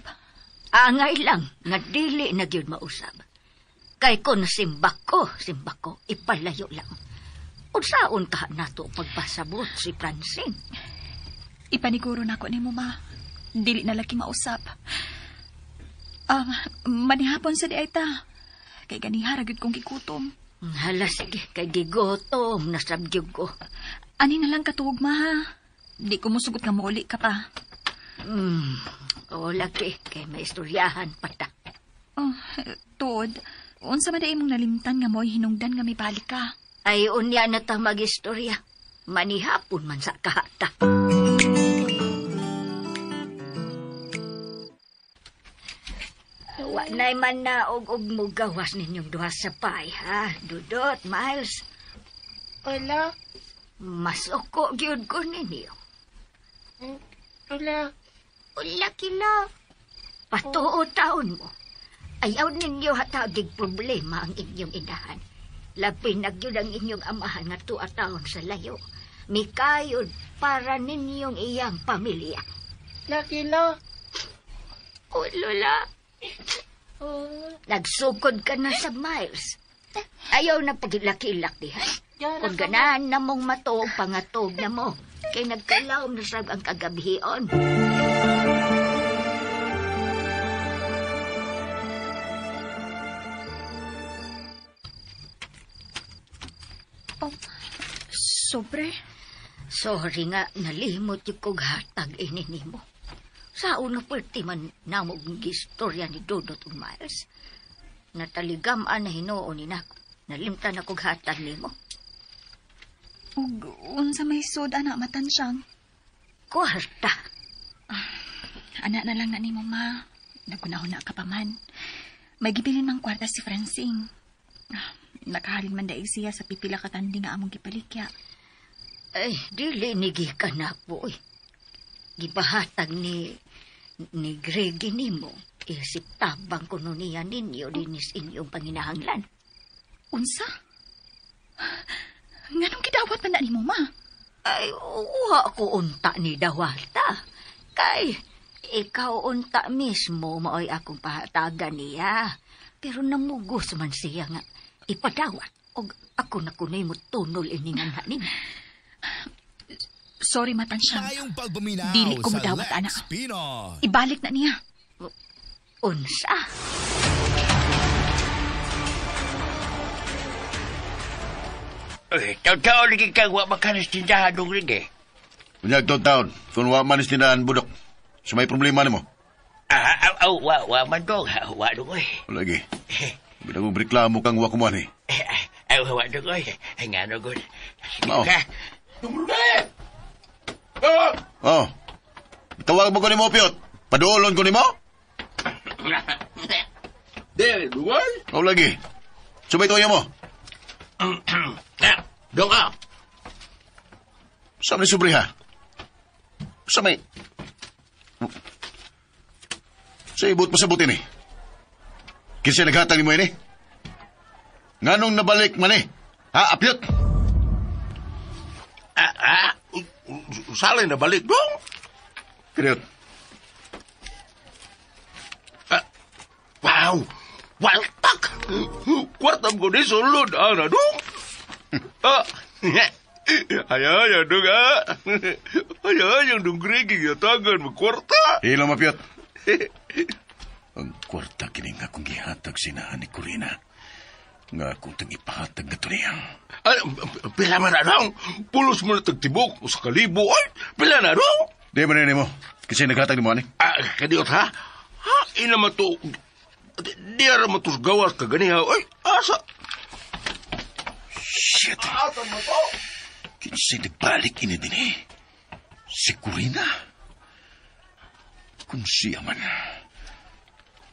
Angay lang nga dili na gyud mausab. Kay kung simbak ko, ipalayo lang. Unsaon ka nato pagpasabot si Francine? Ipaniguro na ko ni mo, ma. Dili na laki mausap. Manihapon sa diayta. Kay ganihara gud kong gikutom. Hala, sige. Kay gigotom, nasabdyog ko. Ani na lang katuog, ma, ha? Di ko musugot nga mauli ka pa. O, lagi. Kay may istoryahan pa ta. Oh, Tod, unsa man imong nalimtan nga mo'y hinungdan nga may balik ka? Ay, unya na ta mag-istorya. Manihapon man sa kahata. Wanay man na og mo gawas ninyong duha sa pay, ha? Dudot, Miles. Wala. Mas uko gyud ko ninyo. Wala. Wala kila. Patuo taon mo. Ayaw ninyo hatagig problema ang inyong inahan. Labing nagyud ang inyong amahan nga 2 taon sa layo. Mikayod para ninyong iyang pamilya. Lakila. O, Lola. Oh. Nagsukod ka na sa Miles. Ayaw na pagilakilak diha. Kung ganahan na mong matuog pangatog na mo, kay nagkalaom na sab ang kagabihion. Oh, sobre? Sorry nga, nalimot yung kong hatag nimo. Sa una pwerte man namog gistorya ni Dodot ug Miles. Nataligamaan na hinuon ni nako. Nalimtan ako hatag nimo. Ug unsa may sud anak matansyang? Kwarta. Anak na lang na nimo, ma. Nagkunahuna ka pa man. May gibilin mang kwarta si Francine. Nakahalin man daig siya sa pipila ka tandi nga among gipalikya. Ay, dili nigi ka na po eh. Gibahatag ni Greggy nimo. Isip tabang kuno niya ninyo dinis inyong panginahanglan. Unsa? Nganong gidawat man na nimo, ma? Ay, uwa ko unta ni Dawalta. Kay, ikaw unta mismo maoy akong pahatagan niya. Pero namugos man siya nga ipadawat. Og ako na kunay mo tunol iningan hanin. Sorry, matansyang. Tayong pagbuminaw Dili ko sa madawat, Lex anak. Pinoy. Ibalik na niya. Unsa? Taon-taon lagi kang wa makanas tindahan dong rin eh. Unyag taon, kung wa manis tindahan budok, sa may problema ni mo. Wa man dong, wa dong eh. Lagi. Binagong reklamo kang wa kuman eh. Wa dong eh. Nga no good. Mao. Ka. Oh. Tawag mo ko ni mo, Piot. Paduolon ko ni mo? Dere, duwan? O lagi. Sumay toya mo. Dong ah. Sa may subriha. Sa may... Sa ibot pasabutin eh. Kasi naghatag ni mo yun eh. Nganong nabalik man eh. Ha, Piot? Salay na balik dong. Piot. Wow! Waltak! Kwartam ko ni sulod, ana dong. Ayaw dong Ayaw dong Greggy yatagan mo kwarta. Hilo mo, Piot. Ang kwarta kining akong gihatag sinahan ni Corina. Nga akong tang ipahatag na to niyang. Pila man na dong. Pulos mo na tagtibok sa kalibo. Ay, pila na dong. Di ba na mo? Kasi naghatag ni mo, ani? Kadiot ha? Ha? Ina mo to. Di ara mo to gawas ka ganiha. Ay, asa? Shit. Asa mo to? Kinsay nagbalik ini din eh. Si Corina. Kung siya man,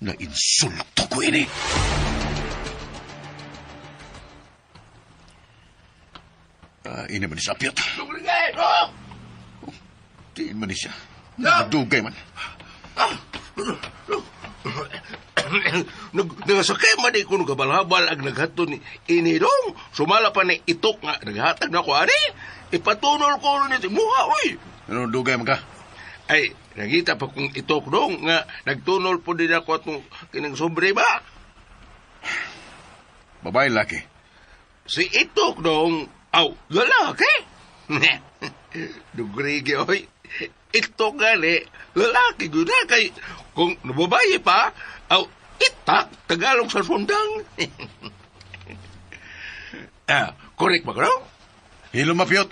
na-insulto ko ini. Ini man siya, Piot. Tiin man siya. Nakadugay man. Nagasakay man ko nung kabalhabal ang naghato ni Inidong. Sumala pa ni itok nga naghatag na ko, ani? Ipatunol ko ni Timuha, uy. Ano dugay man ka? Ay, nagita pa kong itok dong nga nagtunol po din ako atong kinang sobre ba? Babae, laki. Si itok dong, lalaki. Dugrigi, oy. Itok gali, lalaki guna kay kung nababaye pa, itak, Tagalog sa sundang. Correct ba ka no? Hilo mapiot.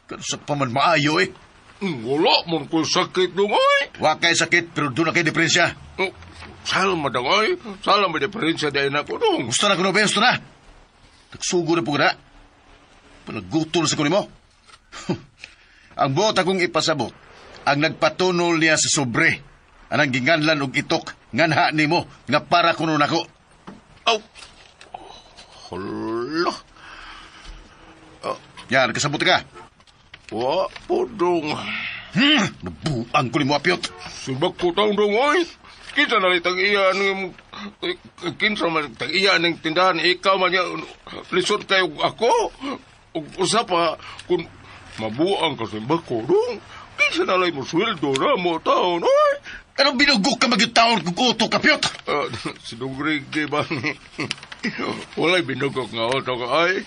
Kansak pa man maayo eh. Wala, man ko sakit dong, oy. Wa kay sakit, pero doon na kay depresya. Salam madangoy. Salam may diferensya dahil na ko dong. Gusto na ko na, gusto na. Nagsugo na po ka na. Panagutol sa kunin mo. Ang buot akong ipasabot, ang nagpatunol niya sa sobre, anang ginganlan og itok, nganha ni mo, nga para kuno nako. Aw! Hala! Yan, kasabot ka. Wa po dong. Nabuang ko ni mo, apyot. Subak ko taong dong, oy. Kinsa na rin tag-iya ng... Kinsa man tag-iya ng tindahan. Ikaw man niya, lisod kayo ako. Usa pa, kung mabuang ka subak ko dong. Kinsa na rin mo sweldo na mo taon, oy. Anong binugok ka mag-taon kung uto, kapyot? Sinugrig, di ba? Wala'y binugok nga utok, ay.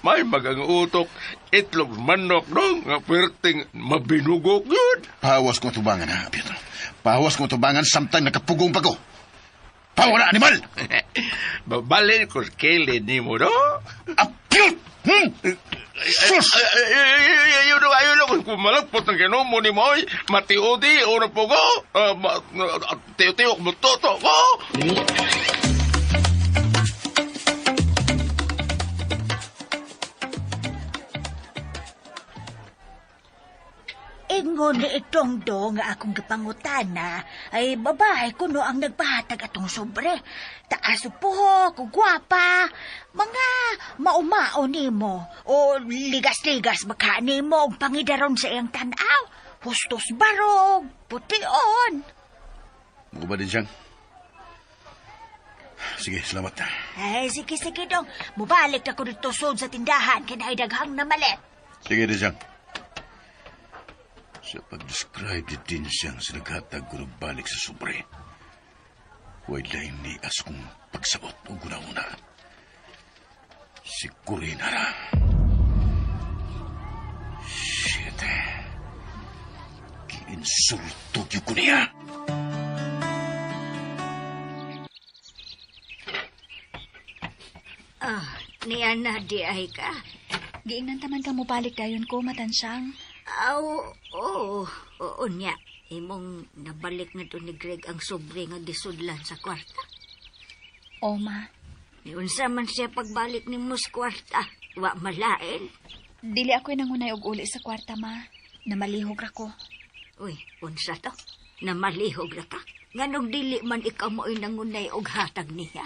May magang utok, itlog manok dong, nga perting mabinugok yun. Pahawas ko tubangan, ha, Pietro. Pahawas ko tubangan samtang nakapugong pa ko. Pahawa na, animal! Babalin ko kailan ni mo, no? Apyot! Sus! Ayun ako, kung malagpot ng kinumo ni mo, matiodi, una po ko, tiyo-tiyo, mutoto ko. Ingon ni itong do nga akong gipangutana ay babae kuno ang nagpahatag atong sobre. Taaso po, kugwapa, mga maumao nimo o ligas-ligas baka nimo og pangidaron sa iyang tanaw. Hustos barog, pution. Mo ba din siyang? Sige, salamat. Ay, sige dong. Mubalik ako dito sud sa tindahan kaya daghang na malit. Sige din siyang. Sa pag-describe din siyang sinaghatag ko balik sa sobre. Huwag lain ni as kong pagsabot o guna-una. Sigurin na. Shit. Kiinsulto ko niya. Niya na di ay ka. Giingnan taman ka mo balik dayon ko, Matansyang. Oo niya. Imong nabalik nga to ni Greg ang sobre nga gisudlan sa kwarta. O, ma. Unsa man siya pagbalik ni mo sa kwarta. Wa malain. Dili ako'y nangunay og uli sa kwarta, ma. Namalihog ra ko. Uy, unsa to? Namalihog ra ka? Nganong dili man ikaw mo'y nangunay og hatag niya.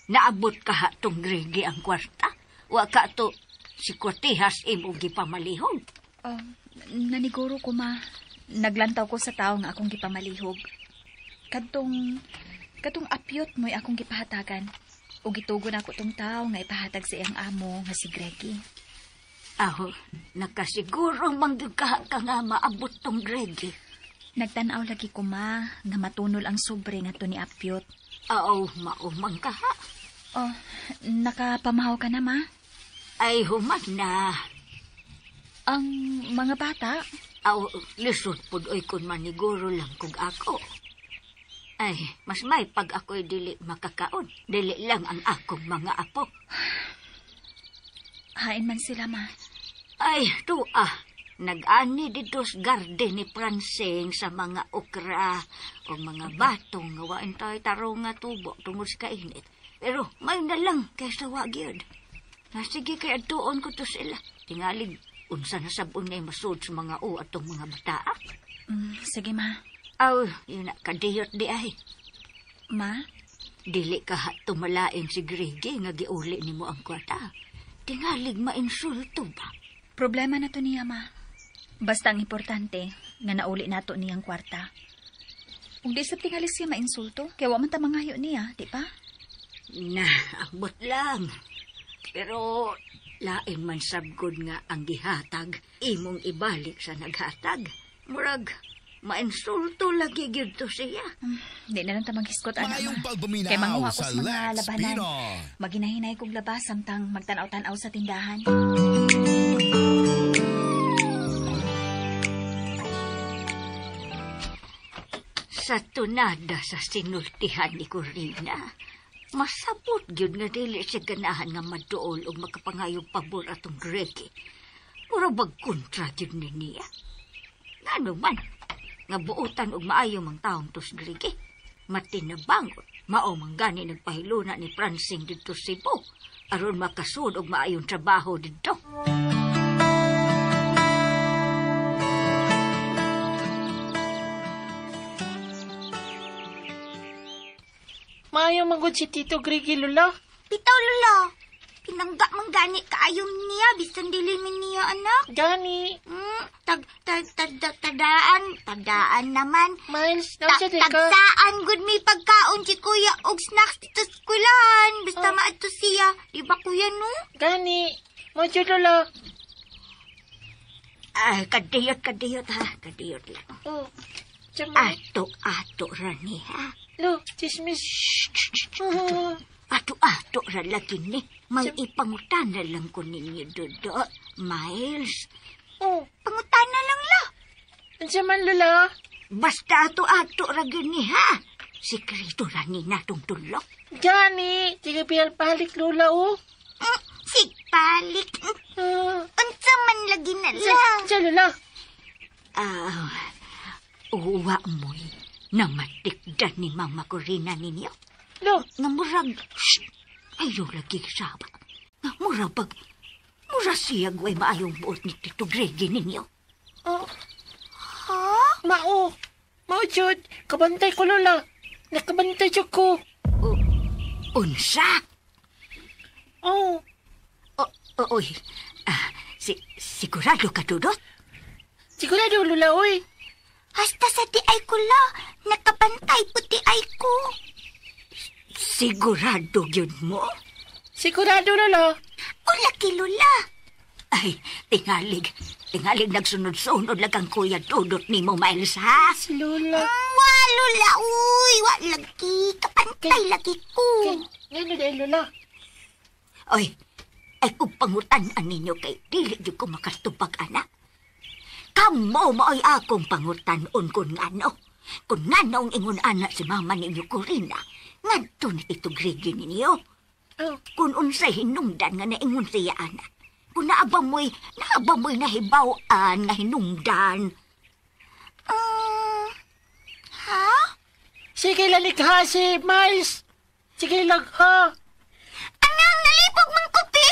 Naabot ka ha tong Gregi ang kwarta. Wa ka to si Kwartihas imong gipamalihog. Naniguro ko, ma. Naglantaw ko sa tao nga akong gipamalihog. Kadtong apyot mo'y akong gipahatagan. O gitugon ako tong tao nga ipahatag sa iyang amo nga si Gregi. Nakasiguro mangyud ka nga maabot tong Gregi. Nagtanaw lagi ko, ma, nga matunol ang sobre nga to ni apyot. Maumang ka ha. Nakapamahaw ka na, ma? Ay, human na. Ang mga bata? Lisod po do'y kun maniguro lang kung ako. Ay, mas may pag ako'y dili makakaon. Dili lang ang akong mga apo. Hain man sila, ma. Ay, nag-ani dito sa garden ni Francing sa mga okra o mga batong nga wain tayo tarong nga tubo tungod sa kainit. Pero may na lang kaysa wagyod. Sige kaya doon ko to sila. Tingalig, unsa na sabon ngay masud sa mga atong mga bataa. Sige, ma. Yun na, kadiyot di ay. Ma? Dili ka tumalain si Gregi nga giuli ni mo ang kwarta. Tingalig mainsulto ba? Problema na to niya, ma. Basta ang importante nga nauli nato niyang kwarta. Kung di sa tingalig siya mainsulto, kaya wa man ta mangayo niya, di pa? Abot lang. Pero lain man sabgod nga ang gihatag, imong ibalik sa naghatag. Murag, mainsulto lagi gyud to siya. Di na lang ta maghiskot, anak, Mayong ma. pagbuminaw Kaya manguha ko sa sa mga Lex labanan. Pinoy. Maginahinay kong labas samtang magtanaw-tanaw sa tindahan. Sa tunada sa sinultihan ni Corina, masabot gyud nga dili siya ganahan nga maduol o makapangayong pabor atong Gregi. Puro bagkontra gyud ni niya. Ano man, nga buutan og maayo mang taong tos Grigi. Matinabangon, mao man gani nagpahiluna ni Francing didto sa Cebu aron makasud og maayong trabaho didto. Maayo manggod si Tito Grigi, Lola. Bitaw, Lola. Pinangga man gani kaayong niya, bisan dili min niya, anak. Gani. Tadaan naman. Miles, nausa di ka. Tagsaan, good may pagkaon si kuya og snacks dito sa eskwelahan. Basta maato siya. Di ba kuya, no? Gani. Mojo, Lola. Ay, kadiyot ha. Kadiyot lang. Oh, tsama. Ato rani, ha? Lo, chismis. Ato ra lagi ni. May ipangutana lang ko ninyo, Dudot. Miles. Oh, pangutana lang la. Ansa man, Lola? Basta ato ra gani, ha? Sikreto ra ni natong tulok. Gani. Sige, pihal-palik, Lola, oh. Sigpalik. Unsa man lagi na la. Sa Lola. Uwa mo'y namatikdan ni Mama Corina ninyo. Lo. Nga murag, ayaw lagi saba. Nga murag, mura siya guway maayong buot ni Tito Gregi ninyo. Ha? Mao, Jud. Kabantay ko, Lola. Nakabantay siya ko. Unsa? Oh. Oy, sigurado ka, Dudot? Sigurado, Lola, oy. Hasta sa ti ay ko la, nakabantay po ti ay ko. Sigurado yun mo? Sigurado, Lola. O laki, Lola. Ay, tingalig nagsunod-sunod lang ang kuya Dudot ni mo, Miles, ha? Si Lola. Lola, uy, lagi, kapantay lagi ko. Ngano dahil, Lola? Oy, ay kung pangutan-an ninyo kay dili yung ko makatubag, anak. Kamo maoy akong pangutan-on kung ngano. Kung ngano ang ingon anak si Mama ninyo Corina, ngadto na ito Gregi ninyo. Kung unsay hinungdan nga naingon siya anak. Kung naaba mo'y nahibawaan nga hinungdan. Ha? Sige lalig ha si Miles. Sige lag ha. Anang nalipog man kopi?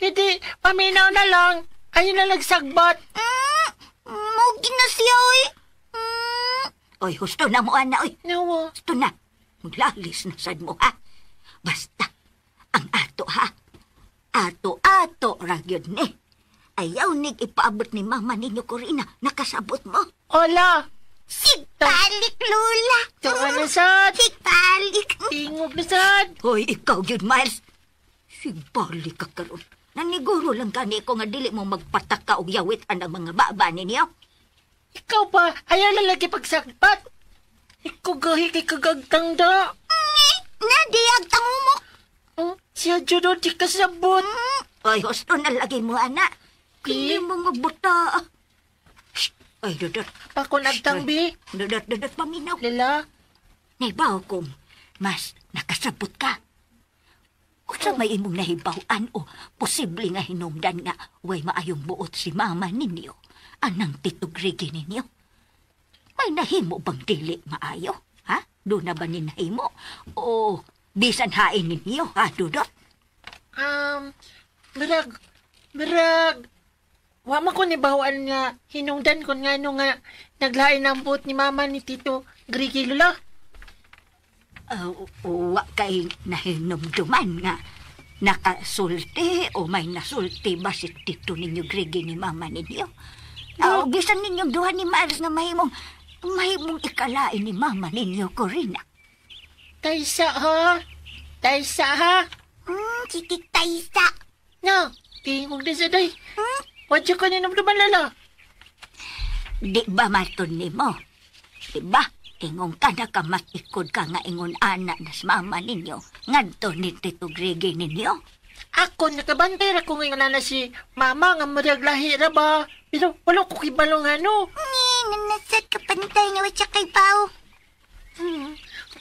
Hindi, paminaw na lang. Ayun na nagsagbat. Mugi na siya, oy. Oy, husto na mo, ana, oy. Nawa. Husto na. Maglalis na sad mo, ha? Basta, ang ato, ha? Ato, ragyod ni. Ayaw nig ipaabot ni Mama ninyo, Corina. Nakasabot mo. Ola. Sigbalik, Lola. Tuwa na sad. Sigbalik. Tingog na sad. Hoy, ikaw yun, Miles. Sigbalik ka karon. Naniguro lang kani ko nga dili mo magpataka og yawit ang mga baba ninyo. Ikaw ba? Ayaw na lagi pagsagpat. Ikaw gahi kay kagagtang da. Nadiyag tango mo. Siya judo di kasabot. Ay, husto na lagi mo, anak. Kini mga buta. Ay, Dudot. Ako nagtangbi. Dudot, paminaw. Lila. Naibaw kong mas nakasabot ka. Kung sa may imong nahibawan o posible nga hinungdan nga way maayong buot si Mama ninyo, anang Tito Gregi ninyo. May nahimo bang dili maayo? Ha? Doon na ba ni nahimo? O bisan hain ninyo, ha, Dudot? Birag. Wa man ko nibawaan nga hinungdan ko nga nga naglain ang buot ni Mama ni Tito Gregi, Lola. Wa kay nahinumduman nga nakasulti o may nasulti ba si Tito ninyo Gregi ni Mama ninyo? Bisan ninyong duha ni Miles nga mahimong ikalain ni Mama ninyo, Corina. Taysa ha? Sige, Taysa. No, tingog na sa day. Wadyo ka ninumduman, Lola. Di ba maton ni mo? Di ba? Ingong ka na kamatikod ka nga ingon anak na Mama ninyo. Ngadto ni Tito Gregi ninyo. Ako nakabantay ra ko ngayon na si Mama nga maraglahi ra ba. Pero wala ko kibalong ano. Nanasad ka pantay nga watsa kay Pao.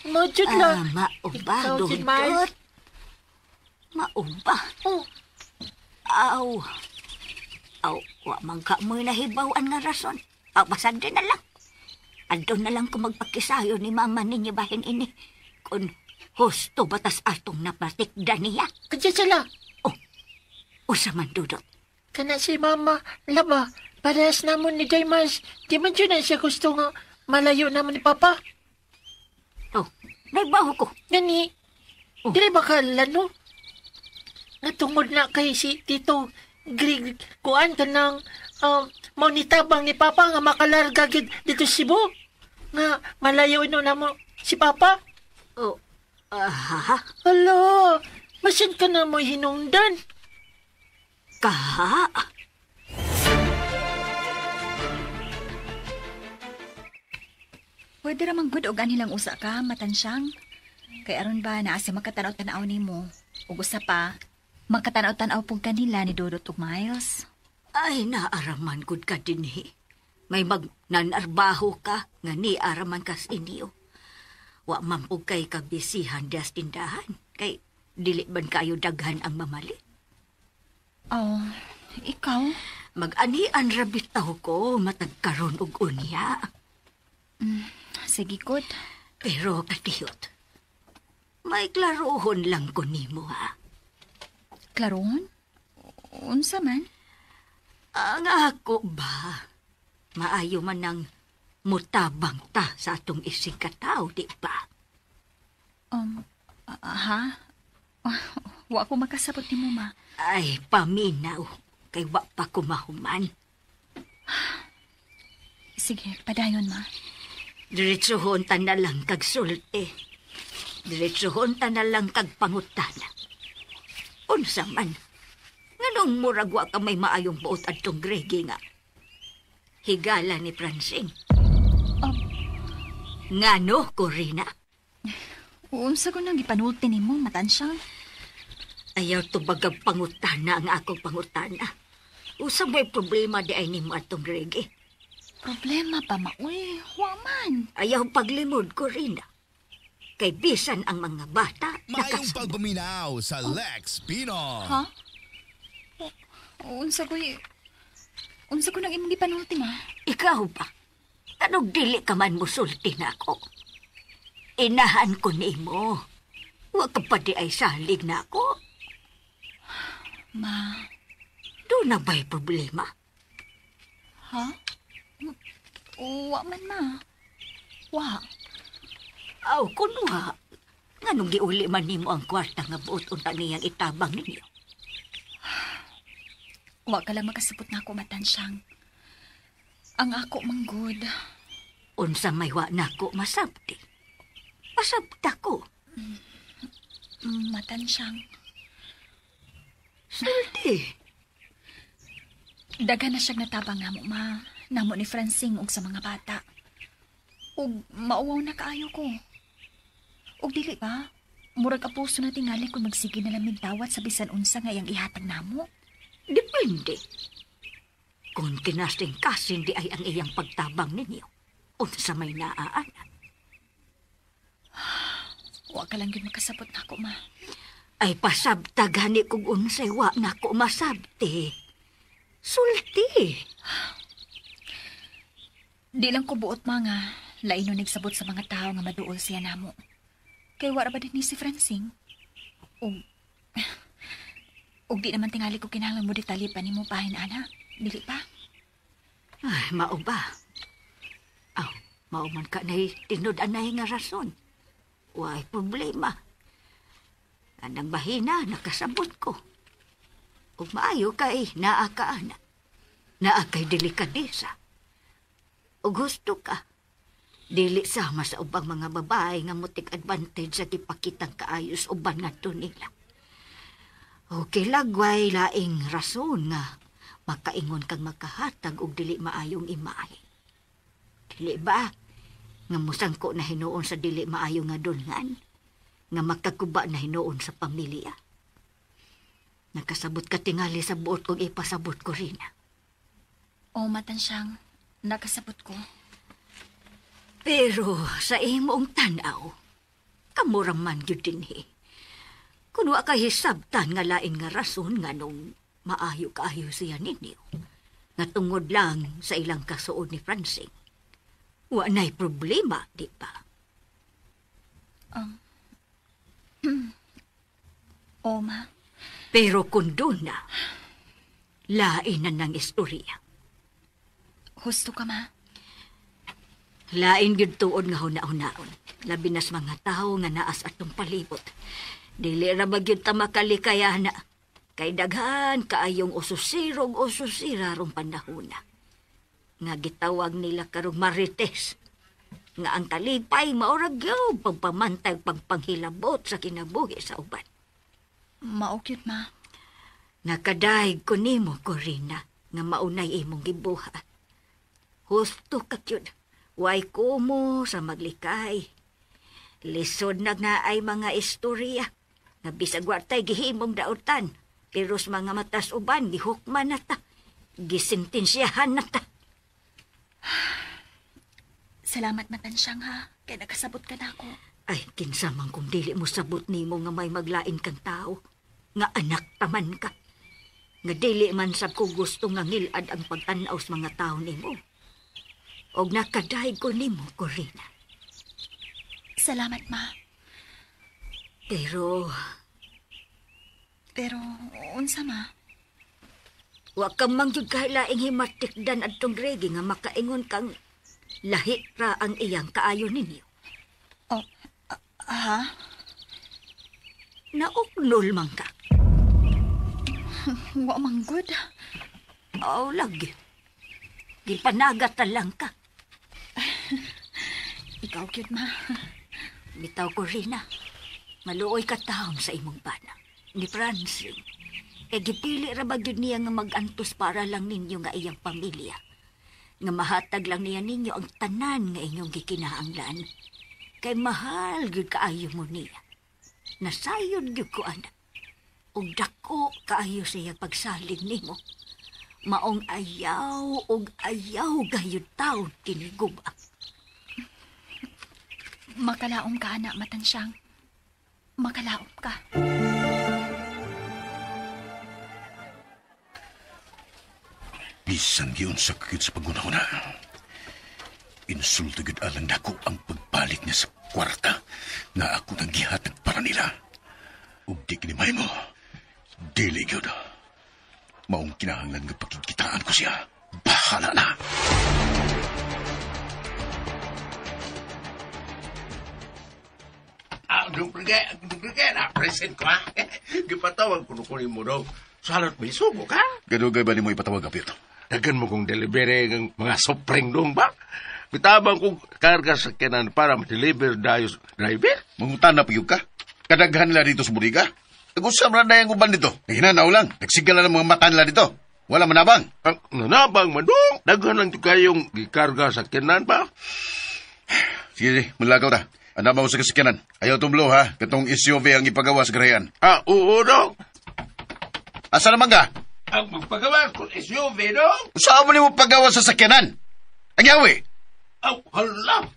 Mojud la. Mauba, Dudot. Mauba. Aw, wa man ka mo'y nahibawan nga rason. Basag din na lang. Andun na lang ko magpakisayo ni mama ninyo bahin ini. Kung husto batas atong napatikda niya. Kadya sila. Usa man dudot. Kana si mama, laba, parehas namon ni Daymas. Di man dyan na siya gusto nga malayo naman ni Papa. Nagbaho ko. Gani, dili ba ka lalo? Natungod na kay si Tito Greg kuan ka ng maunitabang ni Papa nga makalarga gid dito sa Cebu. Nga malayo ino na mo si Papa. Hala, masin ka na mo hinungdan. Kaha? Pwede ramang good og anilang usa ka, Matansyang. Kay aron ba na asi makatanaw-tanaw nimo. Ug usa pa, makatanaw-tanaw pug kanila ni Dodot ug Miles. Ay, naaraman gud ka dinhi. May magnanarbaho ka nga ni araman kas inyo. Wa man pug kay kabisihan das tindahan. Kay dili ban kayo daghan ang mamali. Oh, ikaw? Mag-anian rabitaw ko matagkaron og unya. Sige, good. Pero katiyot, may klarohon lang ko nimo ha. Klarohon? Unsa man? Ang ako ba, maayo man ng mutabang ta sa atong isig kataw, di ba? Ha? Wa ko makasabot ni mo, ma. Ay, paminaw, kay wa pa kumahuman. Sige, padayon, ma. Diretsohon ta na lang kag sulti. Diretsohon ta na lang kag pangutana. Unsa man, nganong murag wa ka may maayong buot adtong Gregi nga. Higala ni Francine. Ngano, Corina? Unsa ko nang gipanulti nimo, Matansyang? Ayaw to bagag pangutana ang akong pangutana. Usa may problema di ay nimo atong Gregi. Problema pa, maul. Wa man. Ayaw paglimod, Corina. Kay bisan ang mga bata Mayong pagpaminaw sa Lex Pino. Ha? Unsa ko nang imong gipanulti, ma? Ikaw ba? Anong dili ka man musulti na ako? Inahan ko nimo. Huwag ka pa di ay salig na ako. Ma. Doon na ba'y problema? Ha? Wa man, ma. Wa. Aw, kunwa. Nganong giuli man nimo ang kwarta nga buot unta niyang itabang ninyo? Wa ka lang makasabot na ako, Matansyang. Ang ako manggod. Unsa may wa na ako masabti. Masabta ko. Matansyang. Sulti. Daga na siyang natabang namo, ma. Namo ni Francine ug sa mga bata. Ug mauwaw na kaayo ko. Ug dili ba? Murag apuso na tingali kung magsige na lang tawat sa bisan unsa nga iyang ihatag namo. Depende. Kung kinasing-kasing di ay ang iyang pagtabang ninyo, unsa may naaanan. Wa ka lang yun makasabot na ako, ma. Ay pasabta gani kung unsay wa na ko masabti. Sulti. Di lang ko buot mga laino nagsabot sa mga tao nga maduol siya namo. Kay wala ba din ni si Francine? Ug di naman tingali ko kinahanglan mo detalye pa ni mo pahin, ana. Dili pa? Ay, mao ba? Mao man ka na tinud-anay nga rason. Why problema. Anang bahina, nakasabot ko. Ug maayo kay naa ka, ana. Naa kay delikadesa. Ug gusto ka. Dili sama sa ubang mga babae nga mutik advantage sa gipakitang kaayos uban ngadto nila. Okay lagway laing rason nga makaingon kang makahatag og dili maayong imahe. Dili ba nga musangko na hinuon sa dili maayo nga dulngan nga makakuba na hinuon sa pamilya. Nakasabot ka tingali sa buot kong ipasabot ko rin. Matansyang, nakasabot ko. Pero sa imong tanaw, kamurang man yun dinhi. Kung wa kay hisabtan nga lain nga rason nga nung maayo kaayo siya ninyo, nga tungod lang sa ilang kasuod ni Francine. Wa na'y problema, di ba? O, ma. Pero kung doon na, lain na ng istorya. Husto ka, ma. Lain gyud tuod nga huna-hunaon. Labi nas mga tao nga naas atong palibot. Dili ra ba gyud ta makalikayana. Kay daghan kaayong ususirog-ususira rong panahona. Nga gitawag nila karong marites. Nga ang kalipay maurag yaw pagpamantay pagpanghilabot sa kinabuhi sa uban. Maukyot, ma. Nakadahig ko nimo, Corina, nga maunay imong gibuhat. Husto ka yun. Way kumo sa maglikay. Lisod na nga ay mga istorya. Nga bisag wartay gihimong dautan. Pero sa mga matas uban, gihukman na ta. Gisintensyahan na ta. Salamat matansyang, ha. Kaya nakasabot ka na ako. Ay, kinsamang kung dili mo sabot nimo nga may maglain kang tao. Nga anak taman ka. Nga dili man sab ko gusto nga ngilad ang pagtanaw sa mga tao nimo. Og nakadahig ko nimo, Corina. Salamat, ma. Pero, unsa, ma? wa kang mangyud kahilaing himatikdan adtong Gregi nga makaingon kang lahi ra ang iyang kaayo ninyo. Oh, ha? Nauknol man ka. Wa man good. Oh, lagi. Gipanagat lang ka. Ikaw, cute, ma. Bitaw ko rin na. Maluoy ka taon sa imong bana. Ni Francine. E gipili ra ba gyud niya nga mag-antos para lang ninyo nga iyang pamilya. Nga mahatag lang niya ninyo ang tanan nga inyong gikinahanglan. Kay mahal gyud kaayo mo niya. Nasayod gyud ko anak. Og dako kaayo siya pagsalig nimo. Maong ayaw og ayaw gayud taon tiniguba. Makalaom ka, anak, matansyang. Makalaom ka. Bisan yun sakit sa paguna-una. Insulto gid alang dako ang pagbalik niya sa kwarta nga ako nang gihatag para nila. Ug di kinimay mo. Dili gyud. Maong kinahanglan nga pagkikitaan ko siya. Bahala na. Dugay na, present ko ha. Gipatawag ko nukunin mo daw. Salot may subo ka? Gadugay ba ni mo ipatawag kapit? Dagan mo kong delivery ng mga sopreng dong ba? Bitabang kong karga sa kanan para ma-deliver dayos driver? Mangutan na piyog ka? Kadaghan nila dito sa Buriga? Nag-usap na na yung uban dito. Nahinanaw lang. Nagsigala ng mga mata nila dito. Wala manabang. Ang nanabang man dong. Daghan lang kayong gikarga sa kanan ba? Sige, malagaw ta. Ano mo sa kasikyanan? Ayaw tumlo ha. Katong SUV ang ipagawa sa garayan. Oo dong. Asa naman ka? Ang magpagawa ko SUV dong. Saan mo ni mo pagawa sa sakyanan? Ang yawi! Hala!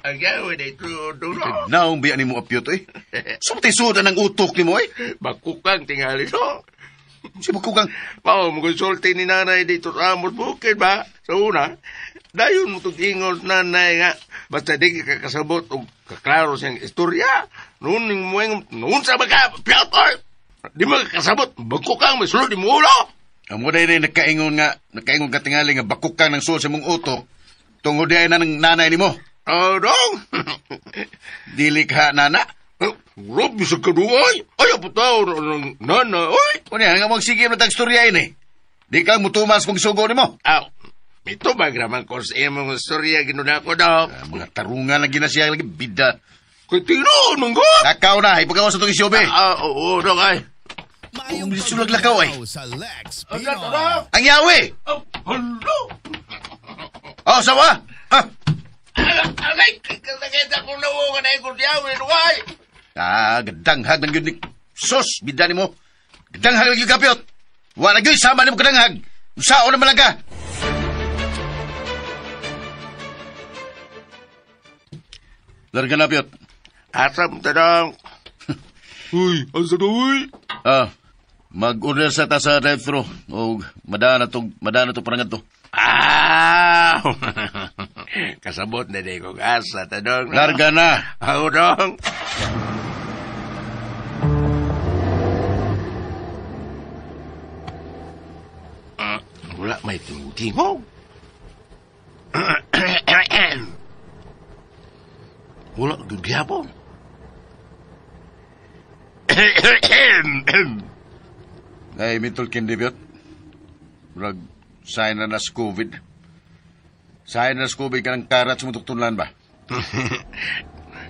Ang yawi na ito dong. Naong biya ni mo apyot eh. Sumtisudan ang utok ni mo eh. Bakukang tingali dong. Si Bakukang? Pao, magkonsulti ni nanay dito sa Amos Bukid ba? Sa una, dayon mo itong ingol nanay nga. Basta di kakasabot o kaklaro siyang istorya. Noon sa mga piyotoy. Di mo kakasabot, Bakukang may sulod di mo ulo. Ang mo dahil nagkaingon ka tingali nga Bakukang ng sul sa mong utok. Tungod ay na ng nanay ni mo. Dong. Dili ka nana. Rob, bisa kaduay. Ayaw po tao ng nana, oy. O niya, nga magsige na tag-storya ini. Di ka mo tumas kung isugo ni mo. Ito ba graman ko sa imong storya ginuna ko, Dok? Mga tarungan lang ginasya lagi, bida. Kaya tinoon, monggo. Lakaw na, ipagawa sa itong isyobe. Oo, Dok, ay. Kung sulag lakaw ay. Sa Lex Ang Pinoy. Ang yawi! Hello. Sawa! Alay, kakita ko na nga na ikot yawi, Dukay. Gadanghag ng yun. Sus, bida ni mo. Gadanghag ng yun kapyot. Wala yun, sama ni mo gadanghag. Usao naman lang ka. Larga na, Pyot. Asam tanong. Uy, asa na, uy? Mag-order sa ta sa drive-thru. O, madaan na to parangan to. Kasabot na din kong asa, Dong. Larga na. Oo, Dong. Wala may tingog. Wala gagyapon. Ay, mitol kindibiyot. Murag, sign na nas COVID. Sign na nas COVID ka ng karat sa mutuktunlan ba?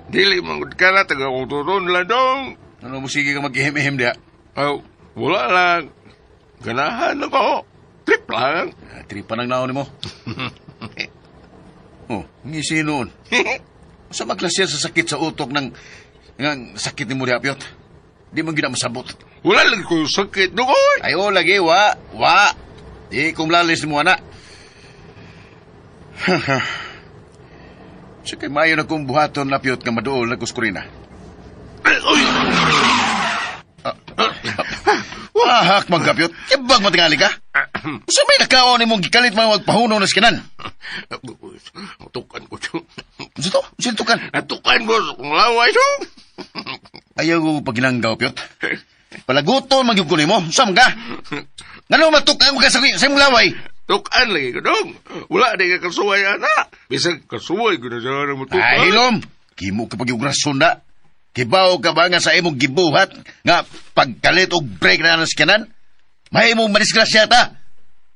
Dili mangod ka na, taga-uturon lang, Dong. Ano mo sige ka mag-ihim-ihim diya? Oh, wala lang. Ganahan ako. Trip lang. Trip pa nang naon mo. Oh, ngisi noon. Sa maglasya sa sakit sa utok ng sakit ni mo diya, Piyot. Di man gina masabot. Wala lagi ko sakit, Dong, oy. Ay, oh, lagi, wa. Di kong lalis mo, anak. Sa kay mayo na kong buhaton na, Piyot, nga maduol na kuskurina. Wahak, magkapyot. Ibag matingali ka. Sa may nakaon ni mong gikalit mga magpahuno na skinan. Tukan ko, Dong. Sito? Sino tukan? Tukan ko sa kong laway, Dong. Ayaw ko paginanggaw, Piyot. Palaguton, magyug ko ni mo. Saan ka? Ngano matukan mo ka sa mong laway? Tukan lagi ko, Dong. Wala di ka kasuway, anak. Bisag kasuway ko na siya na matukan. Ay, Lom. Kimo ka pag-iugrason na. Kibaw ka ba nga sa imong gibuhat nga pagkalit o break na ng skinan? May imong madisgrasya ta.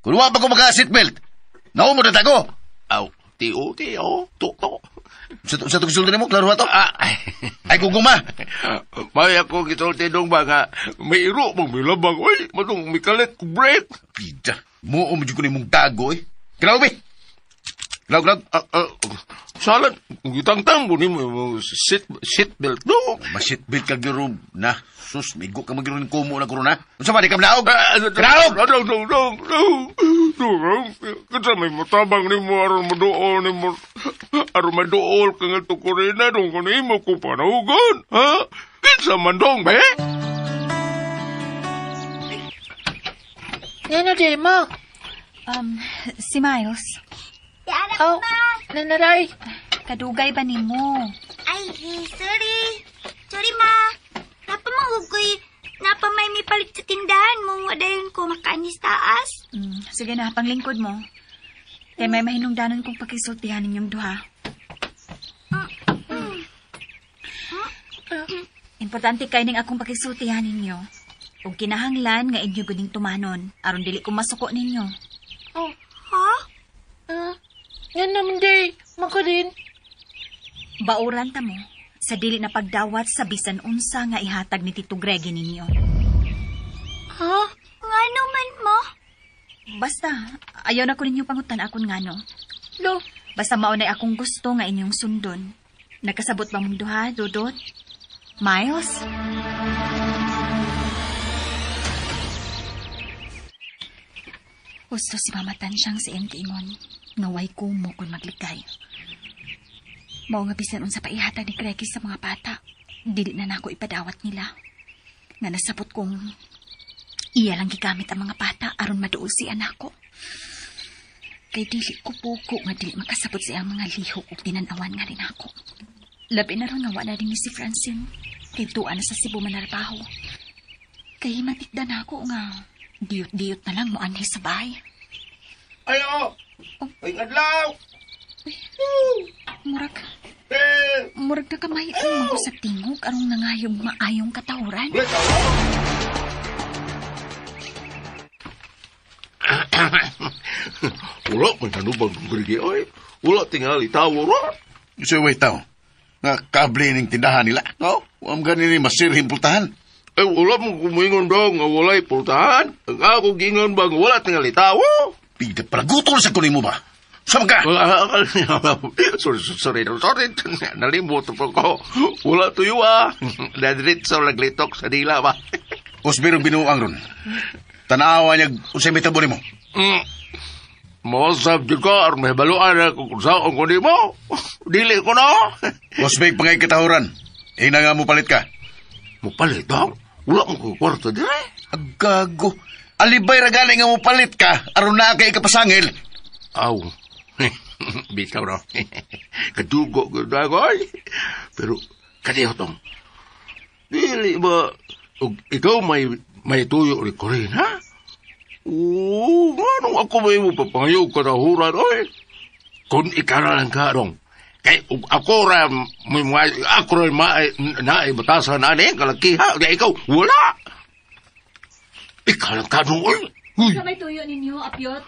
Kung wala pa ko maka-seatbelt, naumod na tako. Aw, tiyo, tuk. Sa itong sultan mo, klaro ba to? Ay, kuguma. May ako gisulti, Dong, ba nga may iro mong milabang. Uy, matong mikalit ko break. Pida, mo umidyo ko ni mong gago eh. Kinaw, be? Kinaw. Salat, gitang-tang mo ni mo seatbelt, Dong. Ma-seatbelt ka girum na. Sus, migo ka magirum ng kumo na kuruna. Unsa ba, di ka mlaog? Kinaog! Dong. Kasi may matabang ni mo, aron madool ka nga tukurina, Dong, kung mo ko panahugan, ha? Kinsa man, Dong, be? Yan na, Dema. Si Miles. Oh, nanaray. Kadugay ba ni mo? Ay, sorry. Sorry, ma. Napa may palit sa tindahan mo. Wadayon ko makaanis taas. Sige na, panglingkod mo. Kaya may mahinungdanan kong pakisultihan ninyong duha. Importante kay ning akong pakisultihan ninyo. Kung kinahanglan nga inyo guning tumanon, aron dili ko masuko ninyo. Oh, ha? Yan naman, day. Makarin. Bauran ta mo sa dili na pagdawat sa bisan unsa nga ihatag ni Tito Greg ninyo. Ha? Ngano man mo? Basta, ayaw na ko ninyo pangutan akon ngano. Lo, basta maunay akong gusto nga inyong sundon. Nagkasabot ba mong duha, Dodot? Miles? Gusto si Mama Tansyang si MT Ingon, nga way kumo kung magligay. Mao nga bisan unsa pa ihatag ni Greggy sa mga bata, dili na nako ipadawat nila. Nga nasabot kong iya lang gigamit ang mga bata aron maduol si anak ko. Kay dili ko puko nga dili makasabot siya ang mga lihok ug tinanawan nga rin ako. Labi na ron nga wala din ni si Francine. Kay tuan na sa Cebu manarbaho. Kay matikdan ako nga diyot-diyot na lang mo anhi sa bahay. Ayo! Ay, adlaw! Murag na kamay ang mga sa tingog arong nangayong maayong katawran. Wala, may nanubang brigi, oy. Wala tingali tawo, ro. So, wait tao. Nga kable ning tindahan nila. No? Huwag ganin ni masirhim pultahan. Eh, wala mong kumingon daw nga wala'y pultahan. Ang ako gingon ba nga wala tingali tawo? Pida, palagutol sa kunin mo ba? Saan ka? Sorry. Nalimot po ko. Wala tuyo, Nadiritso naglitok sa dila ba? Osberong binuang ron. Tanawa niya usay may tabo ni mo. Mawasab dyan ka, ar may baluan na kung saan ko di mo. Dili ko na. Osbeg pangay katahuran. Hina nga mo palit ka. Mo palit, dong? Wala mo kong kwarto dire. Agago. Alibay ragani nga mo palit ka, aron na kay kapasangil. Aw. Bitaw no. Kadugo ko na ako. Pero, kadiyo tong. Dili ba, ikaw may tuyo ni Corinne, ha? Oo, anong ako may mo papangayog ka na huran, oy? Kung ikaw na lang ka, dong. Kay, ako rin, naibatasan na niya, kalakiha, kaya ikaw, wala! Ikaw lang ka, dong, oy! Sa may tuyo ninyo, Apyot?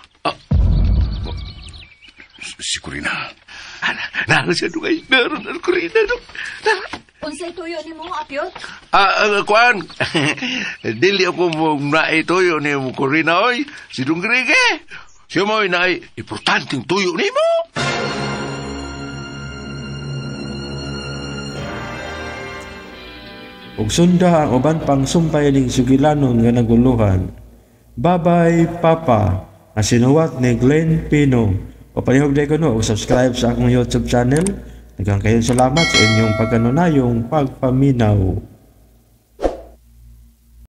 Si Corina. Naroon siya doon ay, naroon ang Corina, dong. Unsay tuyo ni mo, Apyot? Kuan, dili ako mong naituyo ni mo, Corina, oy. Si Dungrige, siya mo na importanteng tuyo ni mo. Ug sunda ang uban pang sumpay ning sugilanon nga naguluhan. Bye-bye, Papa. Ang sinuwat ni Glenn Pino. O panihugday ko no, subscribe sa akong YouTube channel. Daghang kayong salamat sa inyong pagkanunayong pagpaminaw.